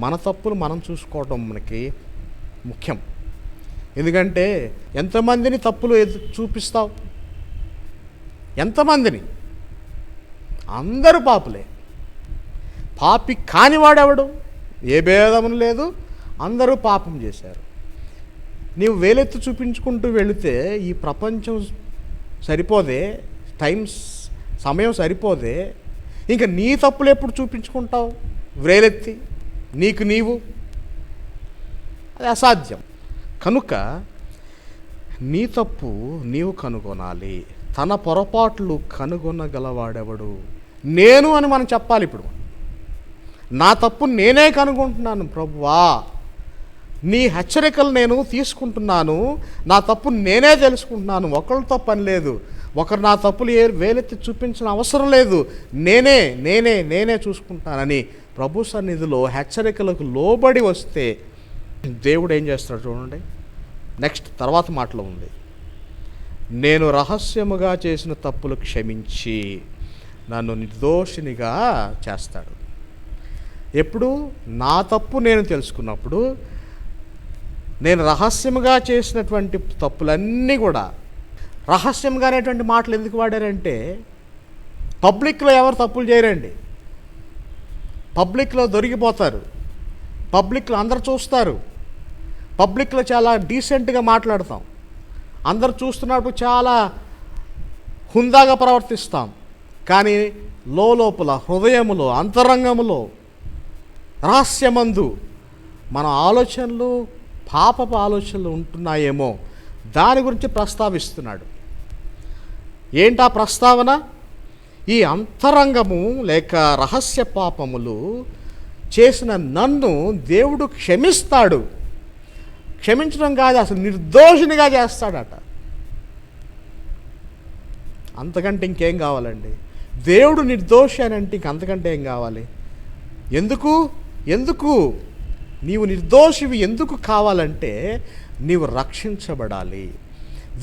మన తప్పులు మనం చూసుకోవడం మనకి ముఖ్యం. ఎందుకంటే ఎంతమందిని తప్పులు చూపిస్తావు? ఎంతమందిని? అందరూ పాపులే. పాపి కానివాడెవడు? ఏ భేదం లేదు, అందరూ పాపం చేశారు. నీవు వేలెత్తి చూపించుకుంటూ వెళితే ఈ ప్రపంచం సరిపోదే, సమయం సరిపోదే. ఇంకా నీ తప్పులు ఎప్పుడు చూపించుకుంటావు వేలెత్తి? నీవు అది అసాధ్యం. కనుక నీ తప్పు నీవు కనుగొనాలి. తన పొరపాట్లు కనుగొనగలవాడెవడు? నేను అని మనం చెప్పాలి. ఇప్పుడు నా తప్పు నేనే కనుగొంటున్నాను ప్రభువా, నీ హెచ్చరికలు నేను తీసుకుంటున్నాను, నా తప్పు నేనే తెలుసుకుంటున్నాను. ఒకరితో పని లేదు, ఒకరు నా తప్పులు వేలెత్తి చూపించిన అవసరం లేదు, నేనే చూసుకుంటానని ప్రభు సన్నిధిలో హెచ్చరికలకు లోబడి వస్తే దేవుడు ఏం చేస్తాడు చూడండి. నెక్స్ట్ తర్వాత మాటలో ఉంది, నేను రహస్యముగా చేసిన తప్పులు క్షమించి నన్ను నిర్దోషినిగా చేస్తాడు. ఎప్పుడు? నా తప్పు నేను తెలుసుకున్నప్పుడు. నేను రహస్యముగా చేసినటువంటి తప్పులన్నీ కూడా, రహస్యంగా అనేటువంటి మాటలు ఎందుకు వాడారంటే, పబ్లిక్లో ఎవరు తప్పులు చేయరండి. పబ్లిక్లో దొరికిపోతారు, పబ్లిక్లో అందరు చూస్తారు, పబ్లిక్లో చాలా డీసెంట్గా మాట్లాడతాం, అందరు చూస్తున్నప్పుడు చాలా హుందాగా ప్రవర్తిస్తాం. కానీ లోపల హృదయములో, అంతరంగములో, రహస్యమందు మన ఆలోచనలు పాపపు ఆలోచనలు ఉంటున్నాయేమో దాని గురించి ప్రస్తావిస్తున్నాడు. ఏంటా ప్రస్తావన? ఈ అంతరంగము లేక రహస్య పాపములు చేసిన నన్ను దేవుడు క్షమిస్తాడు. క్షమించడం కాదు, అసలు నిర్దోషినిగా చేస్తాడట. అంతకంటే ఇంకేం కావాలండి? దేవుడు నిర్దోషి అని అంటే ఇంకంతకంటే ఏం కావాలి? ఎందుకు నీవు నిర్దోషివి ఎందుకు కావాలంటే, నీవు రక్షించబడాలి.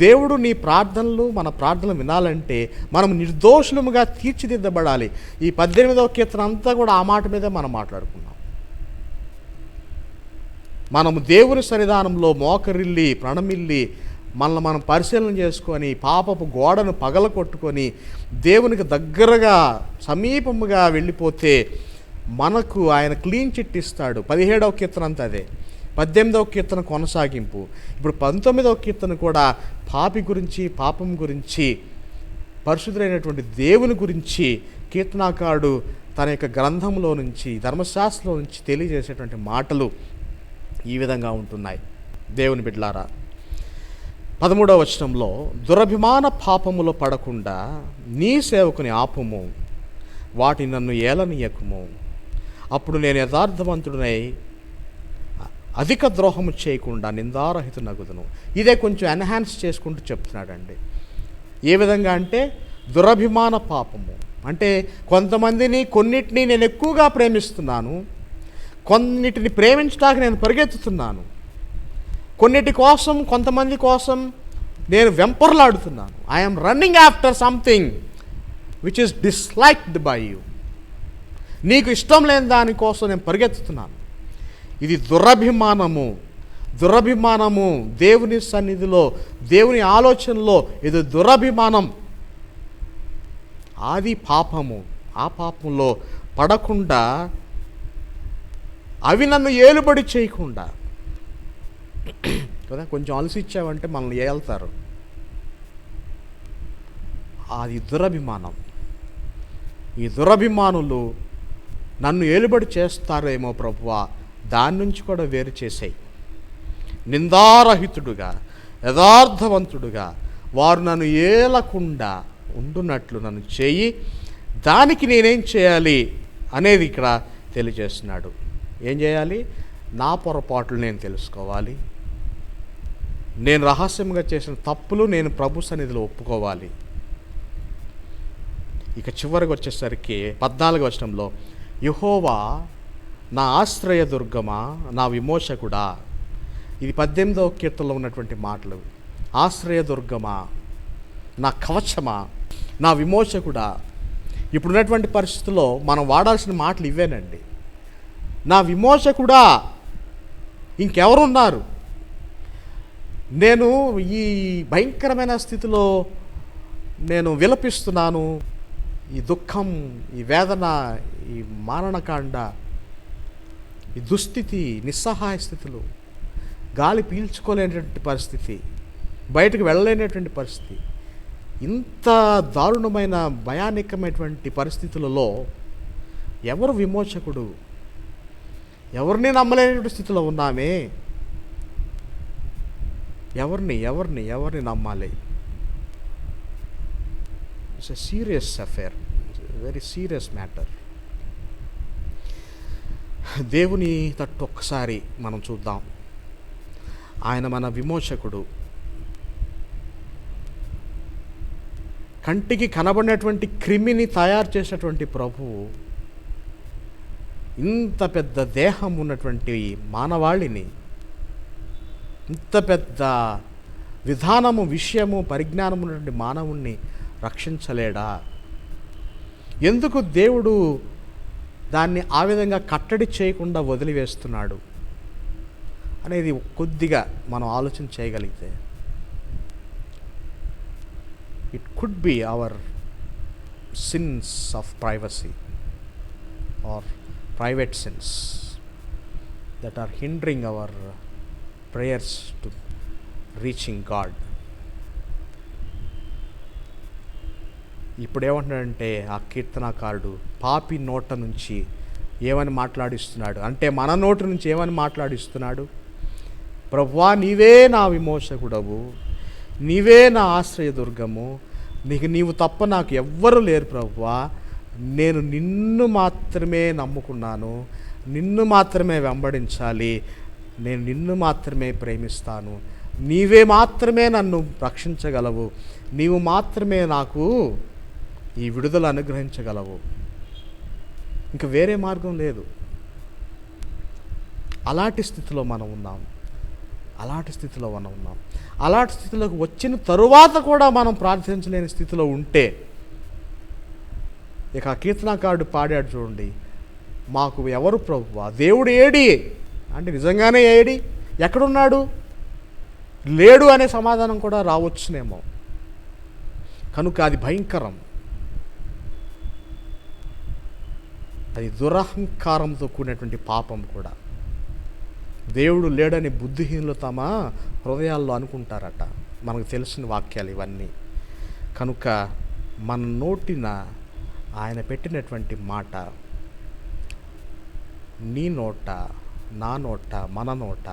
దేవుడు నీ ప్రార్థనలు, మన ప్రార్థనలు వినాలంటే మనం నిర్దోషులముగా తీర్చిదిద్దబడాలి. ఈ 18వ కీర్తన అంతా కూడా ఆ మాట మీదే మనం మాట్లాడుకున్నాం. మనము దేవుని సన్నిధానంలో మోకరిల్లి ప్రణమిల్లి మనల్ని మనం పరిశీలన చేసుకొని పాపపు గోడను పగల కొట్టుకొని దేవునికి దగ్గరగా సమీపముగా వెళ్ళిపోతే మనకు ఆయన క్లీన్ చిట్ ఇస్తాడు. 17వ కీర్తన అంతా అదే, 18వ కీర్తన కొనసాగింపు. ఇప్పుడు 19వ కీర్తన కూడా పాపి గురించి, పాపం గురించి, పరిశుద్ధులైనటువంటి దేవుని గురించి కీర్తనాకారుడు తన యొక్క గ్రంథంలో నుంచి, ధర్మశాస్త్రంలో నుంచి తెలియజేసేటువంటి మాటలు ఈ విధంగా ఉంటున్నాయి. దేవుని బిడ్డలారా, 13వ వచనంలో, దురభిమాన పాపములో పడకుండా నీ సేవకుని ఆపుము, వాటి నన్ను ఏలనీయకుము, అప్పుడు నేను యథార్థవంతుడినై అధిక ద్రోహము చేయకుండా నిందారహితునగుదును. ఇదే కొంచెం ఎన్హాన్స్ చేసుకుంటూ చెప్తున్నాడండి. ఏ విధంగా అంటే, దురభిమాన పాపము అంటే కొంతమందిని కొన్నిటిని నేను ఎక్కువగా ప్రేమిస్తున్నాను, కొన్నిటిని ప్రేమించడానికి నేను పరిగెత్తుతున్నాను, కొన్నిటి కోసం కొంతమంది కోసం నేను వెంపర్లాడుతున్నాను. I'm running after something which is disliked by you. నీకు ఇష్టం లేని దానికోసం నేను పరిగెత్తుతున్నాను. ఇది దురభిమానము. దురభిమానము దేవుని సన్నిధిలో, దేవుని ఆలోచనలో ఇది దురభిమానం. అది పాపము. ఆ పాపంలో పడకుండా, అవి నన్ను ఏలుబడి చేయకుండా కదా, కొంచెం అలసిచ్చావంటే మనల్ని ఏళ్తారు. అది దురభిమానం. ఈ దురభిమానులు నన్ను ఏలుబడి చేస్తారేమో ప్రభువా, దాని నుంచి కూడా వేరు చేసేయి. నిందారహితుడుగా, యథార్థవంతుడుగా వారు నన్ను ఏలకుండా ఉండునట్లు నన్ను చేయి. దానికి నేనేం చేయాలి అనేది ఇక్కడ తెలియజేస్తున్నాడు. ఏం చేయాలి? నా పొరపాట్లు నేను తెలుసుకోవాలి, నేను రహస్యంగా చేసిన తప్పులు నేను ప్రభు సన్నిధిలో ఒప్పుకోవాలి. ఇక చివరికి వచ్చేసరికి 14వ వచనంలో, యెహోవా నా ఆశ్రయదుర్గమా, నా విమోచకుడా. ఇది 18వ కీర్తనలో ఉన్నటువంటి మాటలు. ఆశ్రయదుర్గమా, నా కవచమా, నా విమోచకుడా. ఇప్పుడున్నటువంటి పరిస్థితుల్లో మనం వాడాల్సిన మాటలు ఇవేనండి. నా విమోచకుడా, ఇంకెవరున్నారు? నేను ఈ భయంకరమైన స్థితిలో నేను విలపిస్తున్నాను. ఈ దుఃఖం, ఈ వేదన, ఈ మారణకాండ, ఈ దుస్థితి, నిస్సహాయ స్థితులు, గాలి పీల్చుకోలేనటువంటి పరిస్థితి, బయటకు వెళ్ళలేనటువంటి పరిస్థితి, ఇంత దారుణమైన భయానకమైనటువంటి పరిస్థితులలో ఎవరు విమోచకుడు? ఎవరిని నమ్మలేనటువంటి స్థితిలో ఉన్నామే. ఎవరిని నమ్మాలి? It's a serious affair, very serious matter. దేవుని తట్టు ఒక్కసారి మనం చూద్దాం. ఆయన మన విమోచకుడు. కంటికి కనబడినటువంటి క్రిమిని తయారు చేసినటువంటి ప్రభువు ఇంత పెద్ద దేహం ఉన్నటువంటి మానవాళిని, ఇంత పెద్ద విధానము, విషయము, పరిజ్ఞానం ఉన్నటువంటి మానవుణ్ణి రక్షించలేడా? ఎందుకు దేవుడు దాన్ని ఆ విధంగా కట్టడి చేయకుండా వదిలివేస్తున్నాడు అనేది కొద్దిగా మనం ఆలోచన చేయగలిగితే, it could be our sins of privacy or private sins that are hindering our prayers to reaching God. ఇప్పుడు ఏమంటున్నాడంటే ఆ కీర్తనాకారుడు, పాపి నోట నుంచి ఏమని మాట్లాడిస్తున్నాడు అంటే, మన నోటి నుంచి ఏమని మాట్లాడిస్తున్నాడు? ప్రభువా, నీవే నా విమోచకుడవు, నీవే నా ఆశ్రయదుర్గము, నీవు తప్ప నాకు ఎవ్వరు లేరు ప్రభువా, నేను నిన్ను మాత్రమే నమ్ముకున్నాను, నిన్ను మాత్రమే వెంబడించాలి, నేను నిన్ను మాత్రమే ప్రేమిస్తాను, నీవే మాత్రమే నన్ను రక్షించగలవు, నీవు మాత్రమే నాకు ఈ విడుదల అనుగ్రహించగలవు, ఇంకా వేరే మార్గం లేదు. అలాంటి స్థితిలో మనం ఉన్నాం. అలాంటి స్థితిలోకి వచ్చిన తరువాత కూడా మనం ప్రార్థించలేని స్థితిలో ఉంటే, ఇక ఆ కీర్తనాకారుడు పాడాడు చూడండి, మాకు ఎవరు ప్రభువా, దేవుడు ఏడి అంటే నిజంగానే ఏడి, ఎక్కడున్నాడు, లేడు అనే సమాధానం కూడా రావచ్చునేమో. కనుక అది భయంకరం. అది దురహంకారంతో కూడినటువంటి పాపం కూడా. దేవుడు లేడని బుద్ధిహీనులు తమ హృదయాల్లో అనుకుంటారట. మనకు తెలిసిన వాక్యాలు ఇవన్నీ. కనుక మన నోటిన ఆయన పెట్టినటువంటి మాట, నీ నోట, నా నోట, మన నోట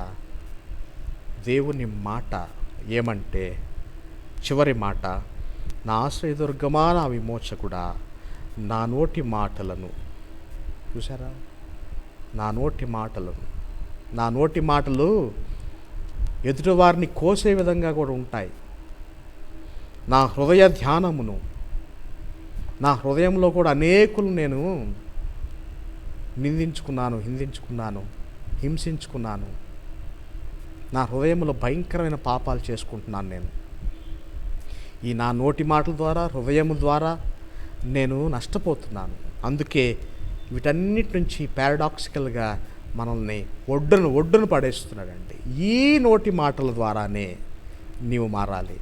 దేవుని మాట ఏమంటే చివరి మాట, నా ఆశ్రయదుర్గమా, నా విమోచకుడా, నా నోటి మాటలను, చూసారా, నా నోటి మాటలు ఎదుటివారిని కోసే విధంగా కూడా ఉంటాయి. నా హృదయ ధ్యానమును, నా హృదయంలో కూడా అనేకులు నేను నిందించుకున్నాను, హింసించుకున్నాను. నా హృదయంలో భయంకరమైన పాపాలు చేసుకుంటున్నాను నేను. ఈ నా నోటి మాటల ద్వారా, హృదయం ద్వారా నేను నష్టపోతున్నాను. అందుకే వీటన్నిటి నుంచి పారాడాక్సికల్గా మనల్ని ఒడ్డును పడేస్తున్నాడండి. ఈ నోటి మాటల ద్వారానే నీవు మారాలి,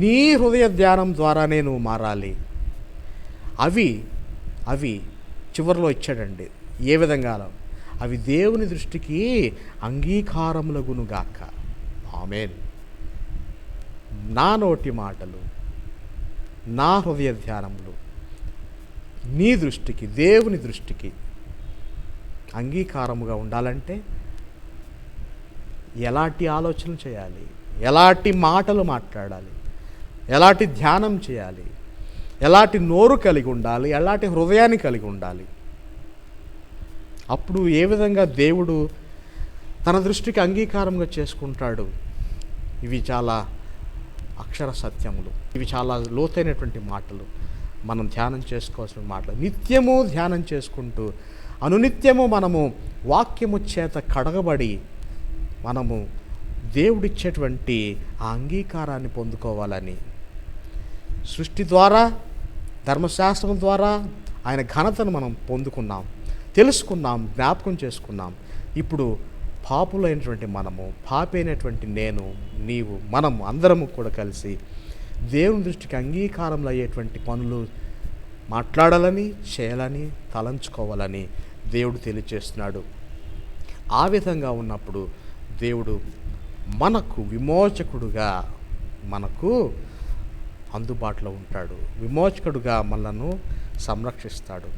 నీ హృదయ ధ్యానం ద్వారానే నువ్వు మారాలి. అవి చివరిలో ఇచ్చాడండి. ఏ విధంగా? అవి దేవుని దృష్టికి అంగీకారములగునుగాక. ఆమేన్. నా నోటి మాటలు, నా హృదయ ధ్యానములు నీ దృష్టికి, దేవుని దృష్టికి అంగీకారముగా ఉండాలంటే ఎలాంటి ఆలోచనలు చేయాలి, ఎలాంటి మాటలు మాట్లాడాలి, ఎలాంటి ధ్యానం చేయాలి, ఎలాంటి నోరు కలిగి ఉండాలి, ఎలాంటి హృదయాన్ని కలిగి ఉండాలి. అప్పుడు ఏ విధంగా దేవుడు తన దృష్టికి అంగీకారంగా చేసుకుంటాడు. ఇవి చాలా అక్షర సత్యములు, ఇవి చాలా లోతైనటువంటి మాటలు, మనం ధ్యానం చేసుకోవాల్సిన మాటలు. నిత్యము ధ్యానం చేసుకుంటూ అనునిత్యము మనము వాక్యము చేత కడగబడి మనము దేవుడిచ్చేటువంటి ఆ అంగీకారాన్ని పొందుకోవాలని, సృష్టి ద్వారా, ధర్మశాస్త్రం ద్వారా ఆయన ఘనతను మనం పొందుకున్నాం, తెలుసుకున్నాం, జ్ఞాపకం చేసుకున్నాం. ఇప్పుడు పాపులైనటువంటి మనము, పాపి అయినటువంటి నేను, నీవు, మనము అందరము కూడా కలిసి దేవుని దృష్టికి అంగీకారంలో అయ్యేటువంటి పనులు మాట్లాడాలని, చేయాలని, తలంచుకోవాలని దేవుడు తెలియచేస్తున్నాడు. ఆ విధంగా ఉన్నప్పుడు దేవుడు మనకు విమోచకుడుగా మనకు అందుబాటులో ఉంటాడు. విమోచకుడుగా మనలను సంరక్షిస్తాడు,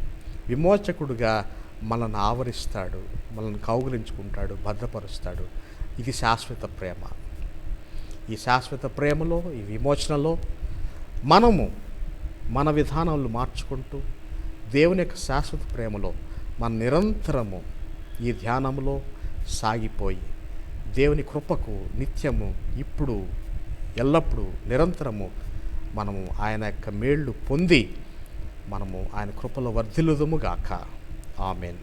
విమోచకుడుగా మనల్ని ఆవరిస్తాడు, మనల్ని కౌగిలించుకుంటాడు, భద్రపరుస్తాడు. ఇది శాశ్వత ప్రేమ. ఈ శాశ్వత ప్రేమలో, ఈ విమోచనలో మనము మన విధానాలు మార్చుకుంటూ దేవుని యొక్క శాశ్వత ప్రేమలో మన నిరంతరము ఈ ధ్యానంలో సాగిపోయి దేవుని కృపకు నిత్యము, ఇప్పుడు, ఎల్లప్పుడూ, నిరంతరము మనము ఆయన యొక్క మేళ్ళు పొంది మనము ఆయన కృపలో వర్ధిల్లుదుముగాక. ఆమేన్.